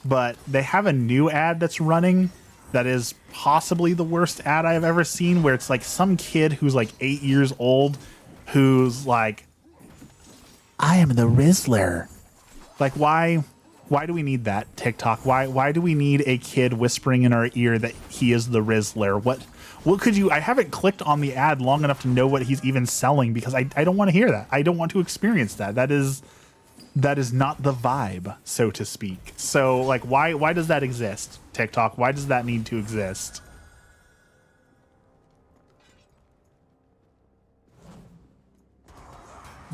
But they have a new ad that's running that is possibly the worst ad I've ever seen, where it's like some kid who's like 8 years old who's like, I am the Rizzler. Like, why do we need that, TikTok? Why do we need a kid whispering in our ear that he is the Rizzler? What could you... I haven't clicked on the ad long enough to know what he's even selling, because I don't want to hear that. I don't want to experience that. That is that is not the vibe, so to speak. So like, why does that exist, TikTok? Why does that need to exist?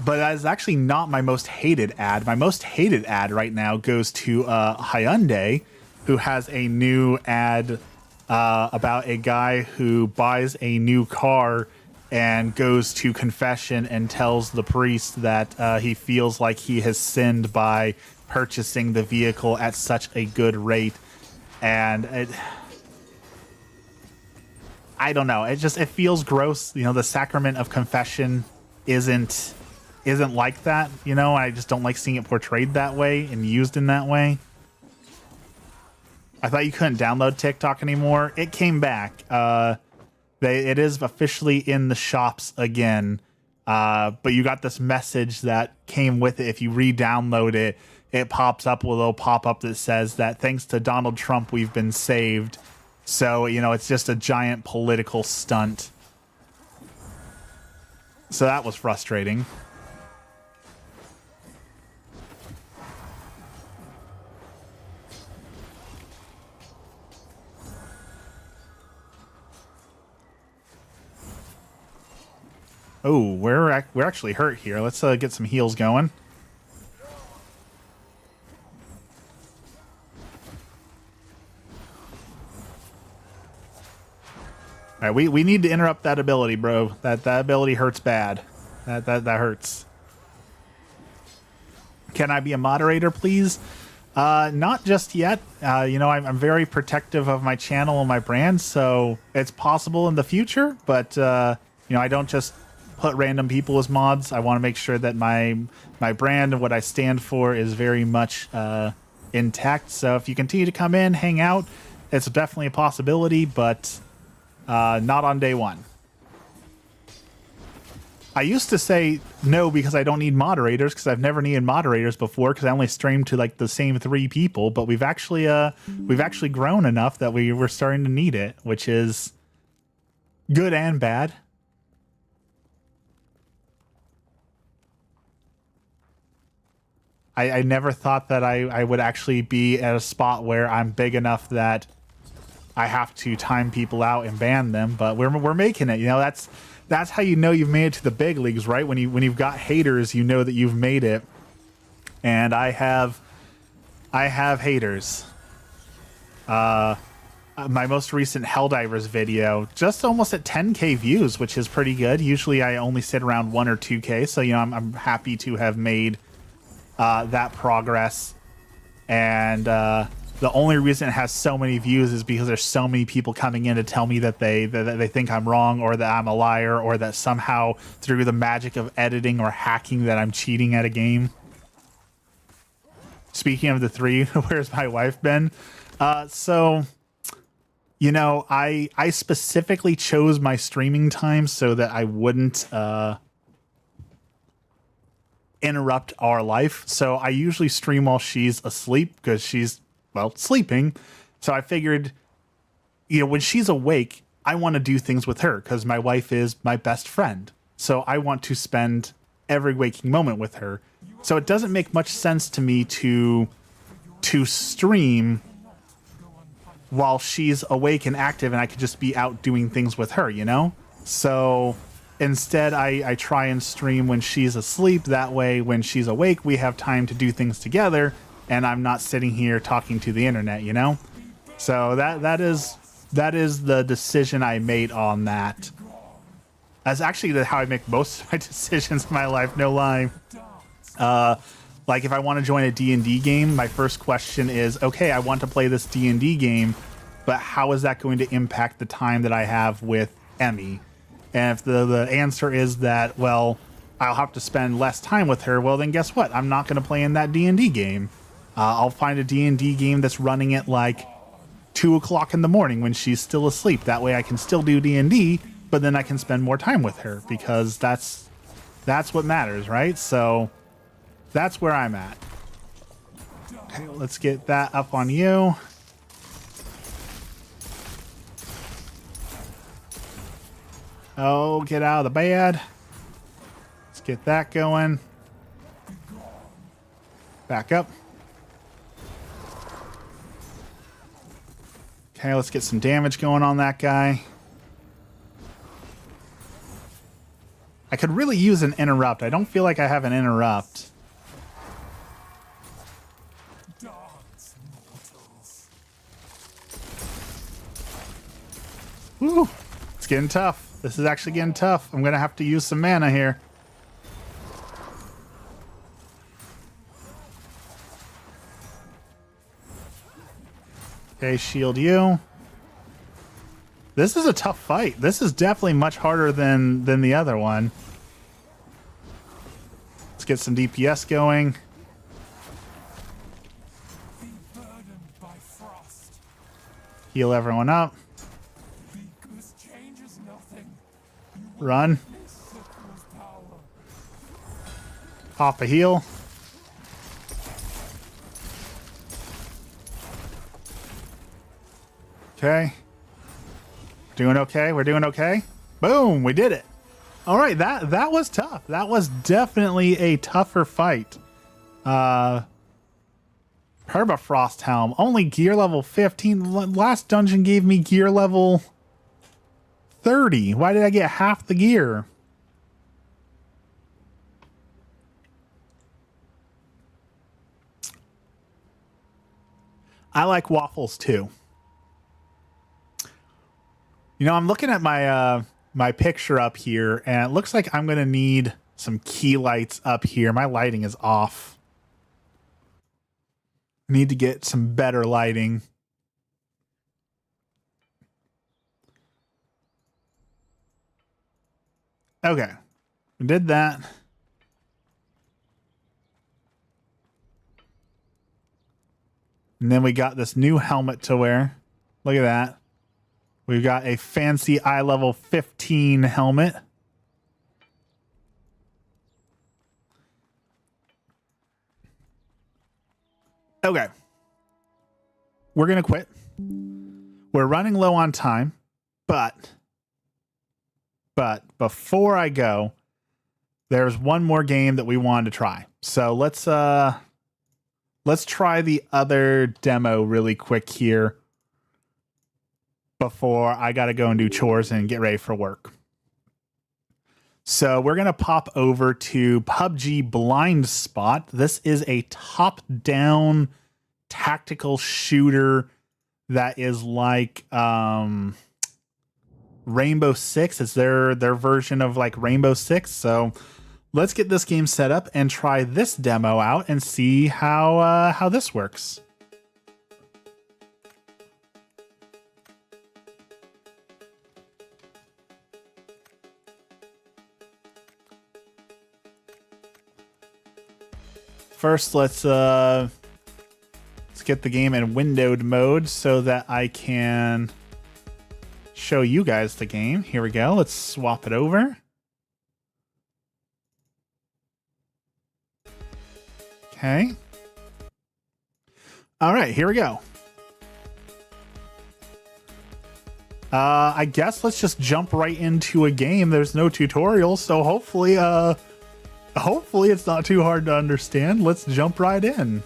But that is actually not my most hated ad. My most hated ad right now goes to Hyundai, who has a new ad about a guy who buys a new car and goes to confession and tells the priest that he feels like he has sinned by purchasing the vehicle at such a good rate. And I don't know. It feels gross. You know, the sacrament of confession isn't like that, you know. I just don't like seeing it portrayed that way and used in that way. I thought you couldn't download TikTok anymore. It came back. It is officially in the shops again. But you got this message that came with it. If you re-download it, it pops up with a little pop-up that says that thanks to Donald Trump, we've been saved. So, you know, it's just a giant political stunt. So that was frustrating. Oh, we're actually hurt here. Let's get some heals going. All right, we need to interrupt that ability, bro. That ability hurts bad. That hurts. Can I be a moderator, please? Not just yet. You know, I'm very protective of my channel and my brand, so it's possible in the future. But you know, I don't just put random people as mods. I want to make sure that my brand and what I stand for is very much intact. So if you continue to come in, hang out, it's definitely a possibility, but not on day one. I used to say no because I don't need moderators, because I've never needed moderators before, because I only stream to like the same 3 people. But we've actually grown enough that we're starting to need it, which is good and bad. I never thought that I would actually be at a spot where I'm big enough that I have to time people out and ban them, but we're making it. You know, that's how you know you've made it to the big leagues, right? When you've got haters, you know that you've made it. And I have haters. My most recent Helldivers video, just almost at 10K views, which is pretty good. Usually I only sit around 1 or 2K, so you know I'm happy to have made that progress. And the only reason it has so many views is because there's so many people coming in to tell me that they think I'm wrong, or that I'm a liar, or that somehow through the magic of editing or hacking that I'm cheating at a game. Speaking of the 3, where's my wife been? So, you know, I specifically chose my streaming time so that I wouldn't interrupt our life. So I usually stream while she's asleep, because she's, well, sleeping. So I figured, you know, when she's awake, I want to do things with her, because my wife is my best friend. So I want to spend every waking moment with her. So it doesn't make much sense to me to stream while she's awake and active, and I could just be out doing things with her, you know? So instead, I try and stream when she's asleep. That way, when she's awake, we have time to do things together, and I'm not sitting here talking to the internet, you know? So that is the decision I made on that. That's actually how I make most of my decisions in my life, no lie. Like if I want to join a D&D game, my first question is, okay, I want to play this D&D game, but how is that going to impact the time that I have with Emmy? And if the answer is that, well, I'll have to spend less time with her, well, then guess what? I'm not going to play in that D&D game. I'll find a D&D game that's running at like 2 o'clock in the morning when she's still asleep. That way I can still do D&D, but then I can spend more time with her, because that's what matters, right? So that's where I'm at. Okay, let's get that up on you. Oh, get out of the bed. Let's get that going. Back up. Okay, let's get some damage going on that guy. I could really use an interrupt. I don't feel like I have an interrupt. Woo! It's getting tough. This is actually getting tough. I'm going to have to use some mana here. Okay, shield you. This is a tough fight. This is definitely much harder than the other one. Let's get some DPS going. Heal everyone up. Run. Pop a heal. Okay. Doing okay. We're doing okay. Boom, we did it. All right, that was tough. That was definitely a tougher fight. Permafrost Helm, only gear level 15. Last dungeon gave me gear level 30. Why did I get half the gear? I like waffles too. You know, I'm looking at my my picture up here, and it looks like I'm gonna need some key lights up here. My lighting is off. Need to get some better lighting. Okay, we did that. And then we got this new helmet to wear. Look at that. We've got a fancy eye level 15 helmet. Okay. We're going to quit. We're running low on time, but before I go, there's one more game that we wanted to try. So let's try the other demo really quick here before I got to go and do chores and get ready for work. So we're going to pop over to PUBG Blind Spot. This is a top-down tactical shooter that is like Rainbow Six. It's their version of like Rainbow Six. So let's get this game set up and try this demo out and see how this works. First, let's get the game in windowed mode so that I can show you guys the game. Here we go. Let's swap it over. Okay. All right, here we go. I guess let's just jump right into a game. There's no tutorial, so hopefully it's not too hard to understand. Let's jump right in.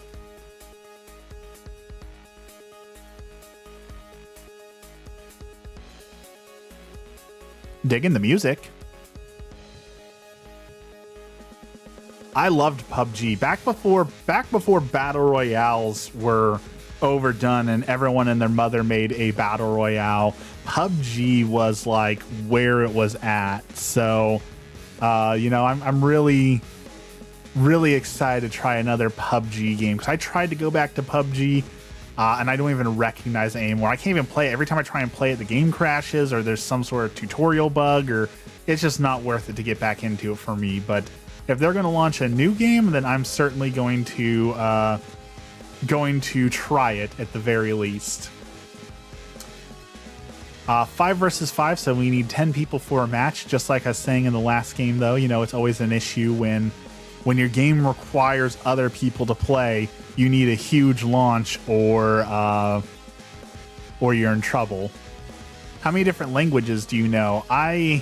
Digging the music. I loved PUBG back before battle royales were overdone and everyone and their mother made a battle royale. PUBG was like where it was at. So you know, I'm really excited to try another PUBG game, because I tried to go back to PUBG and I don't even recognize it anymore. I can't even play it. Every time I try and play it, the game crashes or there's some sort of tutorial bug, or it's just not worth it to get back into it for me. But if they're going to launch a new game, then I'm certainly going to try it at the very least. 5 versus 5, so we need 10 people for a match. Just like I was saying in the last game, though, you know, it's always an issue when your game requires other people to play. You need a huge launch, or you're in trouble. How many different languages do you know? I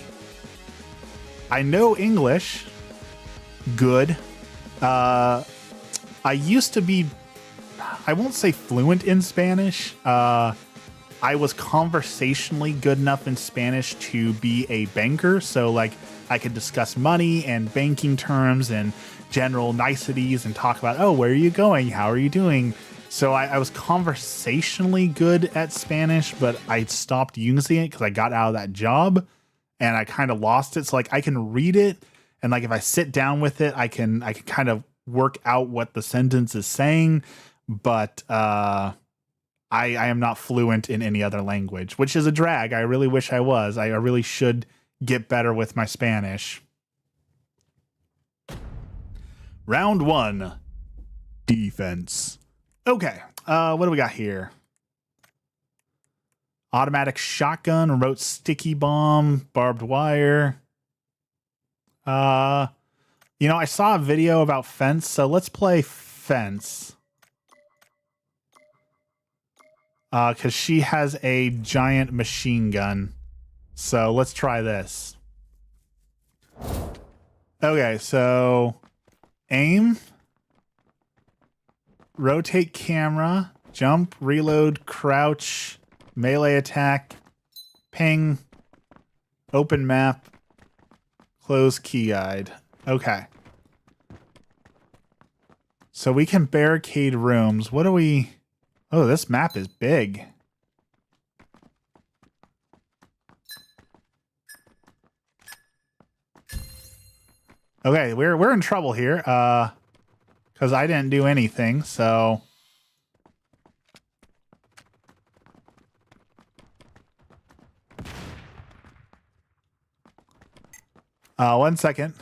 know English. Good. I used to be, I won't say fluent in Spanish. I was conversationally good enough in Spanish to be a banker. So like I could discuss money and banking terms and general niceties and talk about, oh, where are you going? How are you doing? So I was conversationally good at Spanish, but I stopped using it because I got out of that job and I kind of lost it. So like I can read it, and like if I sit down with it, I can kind of work out what the sentence is saying, but I am not fluent in any other language, which is a drag. I really wish I was. I really should get better with my Spanish. Round 1. Defense. Okay, what do we got here? Automatic shotgun, remote sticky bomb, barbed wire. You know, I saw a video about fence, so let's play fence. Because she has a giant machine gun. So let's try this. Okay, so aim, rotate camera, jump, reload, crouch, melee attack, ping, open map, close key guide. Okay. So we can barricade rooms. What do we... Oh, this map is big. Okay, we're in trouble here. Because I didn't do anything, so... One second.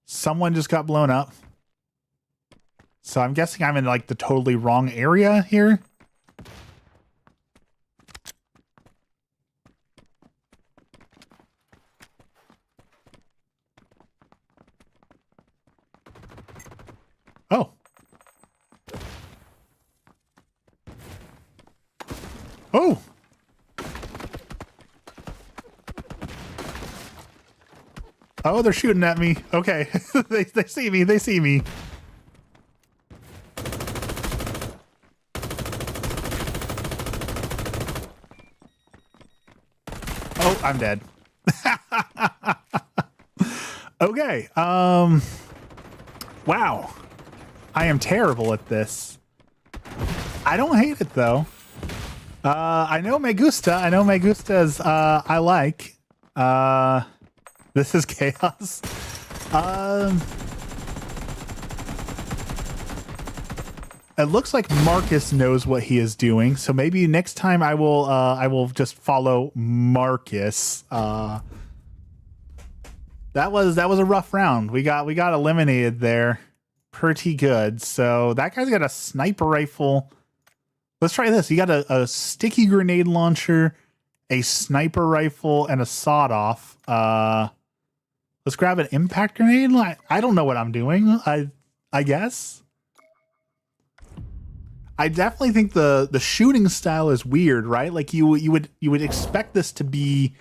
Someone just got blown up. So I'm guessing I'm in like the totally wrong area here. Oh. Oh. Oh, they're shooting at me. Okay. they see me. They see me. Oh, I'm dead. Okay. Wow. I am terrible at this. I don't hate it though. I know me gusta. I know me gusta is I like. This is chaos. It looks like Marcus knows what he is doing, so maybe next time I will just follow Marcus. That was a rough round. We got eliminated there pretty good. So that guy's got a sniper rifle. Let's try this. You got a sticky grenade launcher, a sniper rifle, and a sawed-off. Let's grab an impact grenade. I don't know what I'm doing. I guess. I definitely think the shooting style is weird, right? Like you would expect this to be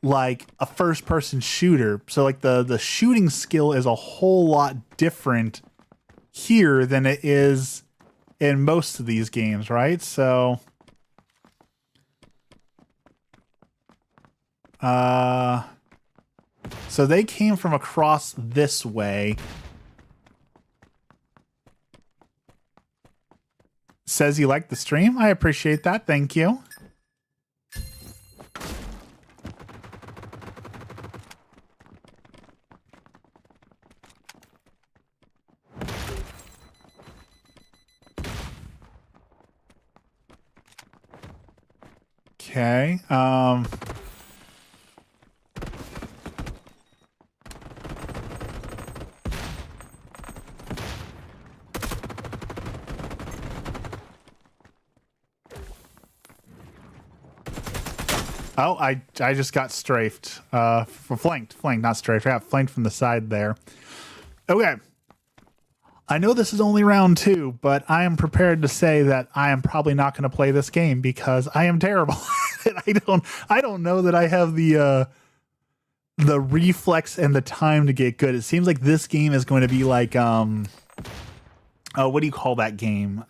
like a first person shooter. So like the shooting skill is a whole lot different here than it is in most of these games, right? So so they came from across this way. Says you liked the stream. I appreciate that. Thank you. Okay. Oh, I just got strafed. Flanked, not strafed. I got flanked from the side there. Okay. I know this is only round 2, but I am prepared to say that I am probably not going to play this game because I am terrible. I don't know that I have the the reflex and the time to get good. It seems like this game is going to be like oh, what do you call that game?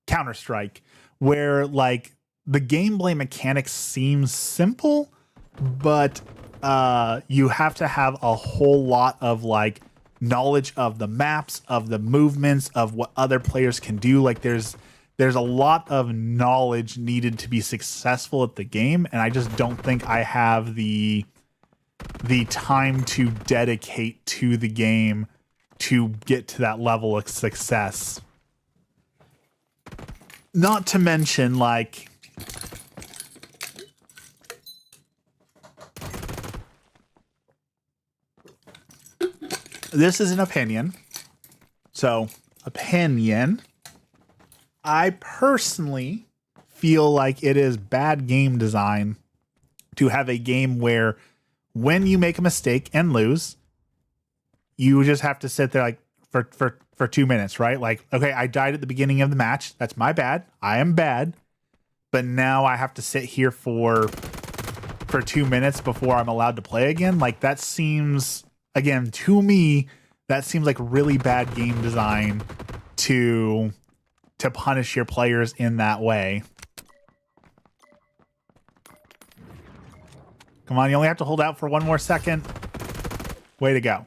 Counter-Strike, where like the gameplay mechanics seem simple, but you have to have a whole lot of like knowledge of the maps, of the movements, of what other players can do. Like there's a lot of knowledge needed to be successful at the game, and I just don't think I have the time to dedicate to the game to get to that level of success. Not to mention, like, this is an opinion. So, opinion. I personally feel like it is bad game design to have a game where when you make a mistake and lose, you just have to sit there like for 2 minutes, right? Like, okay, I died at the beginning of the match. That's my bad. I am bad. But now I have to sit here for 2 minutes before I'm allowed to play again. Like that seems, again, to me, that seems like really bad game design to punish your players in that way. Come on, you only have to hold out for 1 more second. Way to go.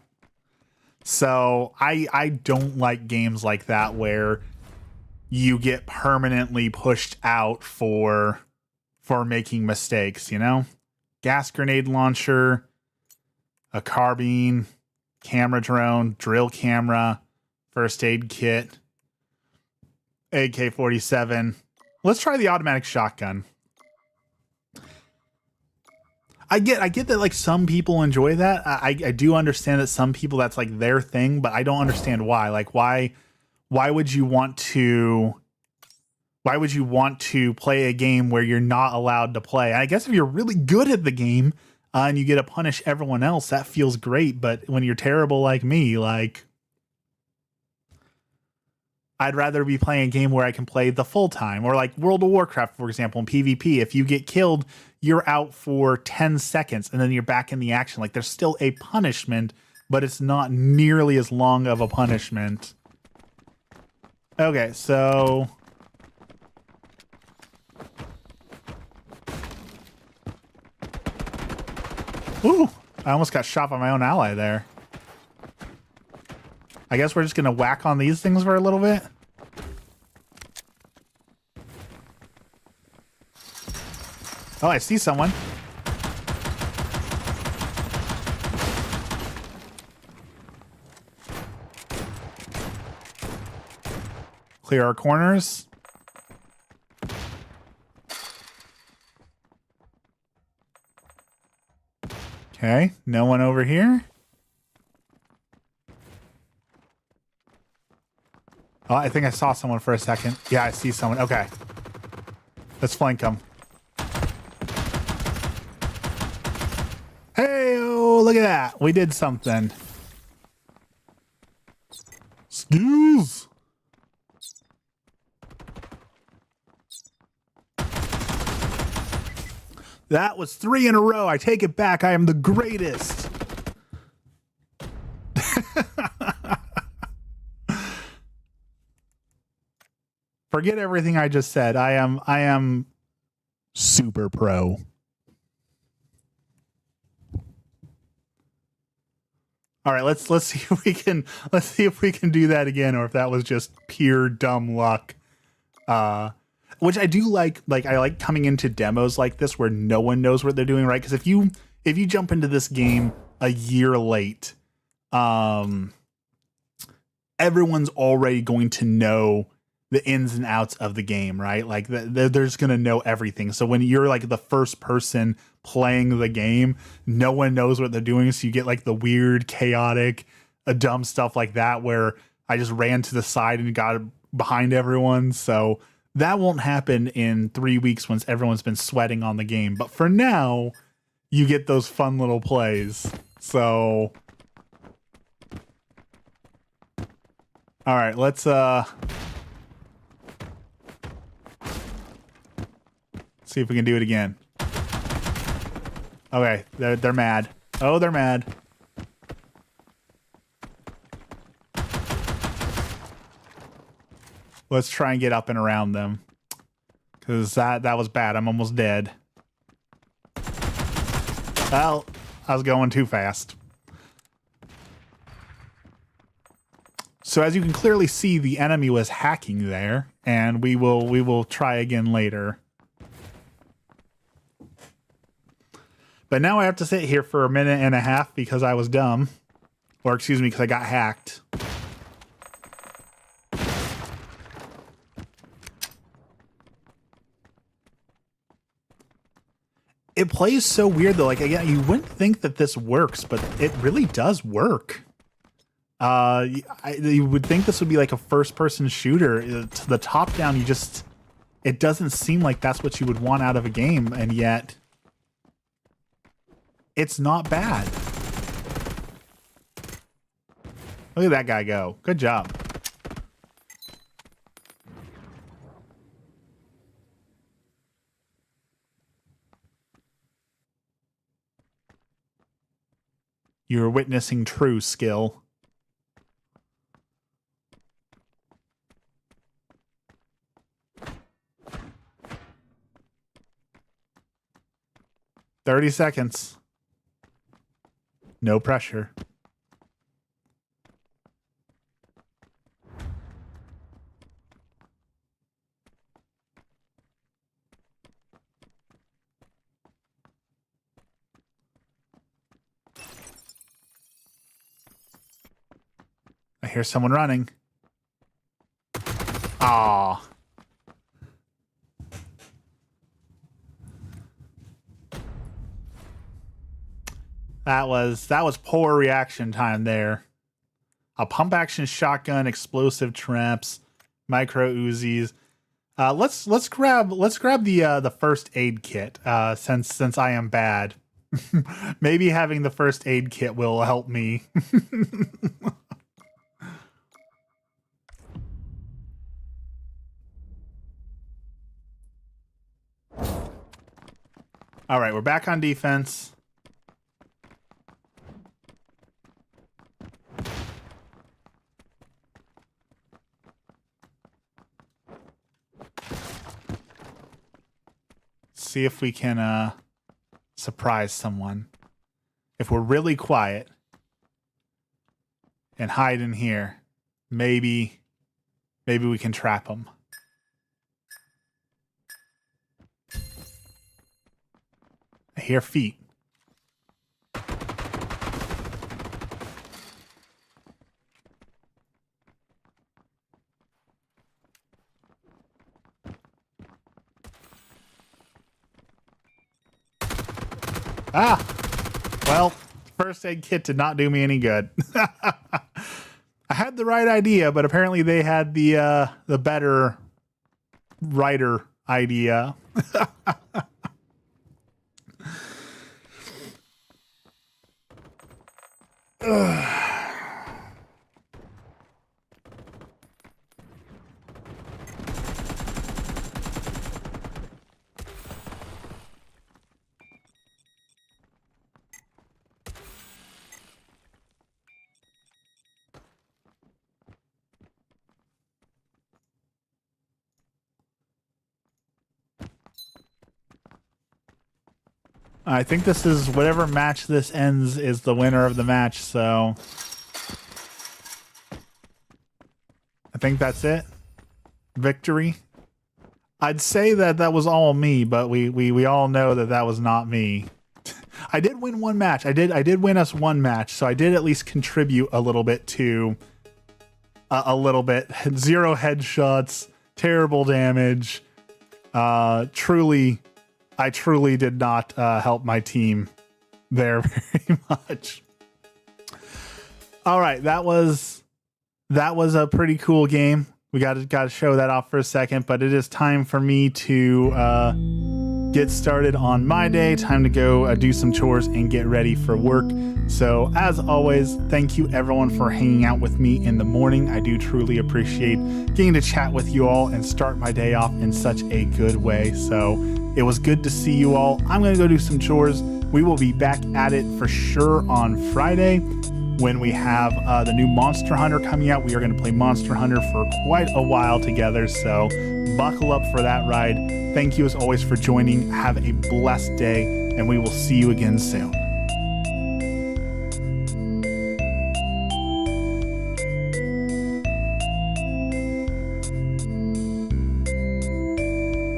So I don't like games like that where you get permanently pushed out for making mistakes, you know? Gas grenade launcher, a carbine, camera drone, drill camera, first aid kit, AK-47. Let's try the automatic shotgun. I get that like some people enjoy that. I do understand that some people that's like their thing, but I don't understand why. Like why would you want to play a game where you're not allowed to play? I guess if you're really good at the game and you get to punish everyone else, that feels great. But when you're terrible like me, like I'd rather be playing a game where I can play the full time, or like World of Warcraft, for example, in PvP. If you get killed, you're out for 10 seconds and then you're back in the action. Like there's still a punishment, but it's not nearly as long of a punishment. Okay, so ooh, I almost got shot by my own ally there. I guess we're just gonna whack on these things for a little bit. Oh, I see someone. Clear our corners. Okay, no one over here. Oh, I think I saw someone for a second. Yeah, I see someone. Okay. Let's flank them. Hey, oh, look at that. We did something. Excuse. That was 3 in a row. I take it back. I am the greatest. Forget everything I just said. I am super pro. All right, let's see if we can do that again, or if that was just pure dumb luck. Which I do like I like coming into demos like this where no one knows what they're doing, right? Because if you jump into this game a year late, everyone's already going to know the ins and outs of the game, right? Like they're just gonna know everything. So when you're like the first person playing the game, no one knows what they're doing. So you get like the weird, chaotic, dumb stuff like that, where I just ran to the side and got behind everyone. So that won't happen in 3 weeks once everyone's been sweating on the game. But for now, you get those fun little plays. So, all right, let's see if we can do it again. Okay, they're mad. Oh, they're mad. Let's try and get up and around them. Because that was bad. I'm almost dead. Well, I was going too fast. So as you can clearly see, the enemy was hacking there, and we will try again later. But now I have to sit here for a minute and a half because I was dumb. Or excuse me, because I got hacked. It plays so weird though. Like, again, you wouldn't think that this works, but it really does work. You would think this would be like a first-person shooter. To the top down, it doesn't seem like that's what you would want out of a game, and yet it's not bad. Look at that guy go. Good job. You're witnessing true skill. "30 seconds. No pressure." I hear someone running. Aw. That was poor reaction time there. A pump action shotgun, explosive traps, micro Uzis. Let's grab the first aid kit. Since I am bad, maybe having the first aid kit will help me. All right, we're back on defense. See if we can surprise someone. If we're really quiet and hide in here, maybe we can trap them. I hear feet. Ah! Well, first aid kit did not do me any good. I had the right idea, but apparently they had the better writer idea. I think this is whatever match this ends is the winner of the match, so I think that's it. Victory. I'd say that was all me, but we all know that was not me. I did win one match. I did win us one match, so I did at least contribute a little bit to a little bit. 0 headshots, terrible damage. I truly did not help my team there very much. All right, that was a pretty cool game. We got to show that off for a second, but it is time for me to get started on my day. Time to go do some chores and get ready for work. So as always, thank you everyone for hanging out with me in the morning. I do truly appreciate getting to chat with you all and start my day off in such a good way. So it was good to see you all. I'm going to go do some chores. We will be back at it for sure on Friday when we have the new Monster Hunter coming out. We are going to play Monster Hunter for quite a while together. So buckle up for that ride. Thank you as always for joining. Have a blessed day, and we will see you again soon.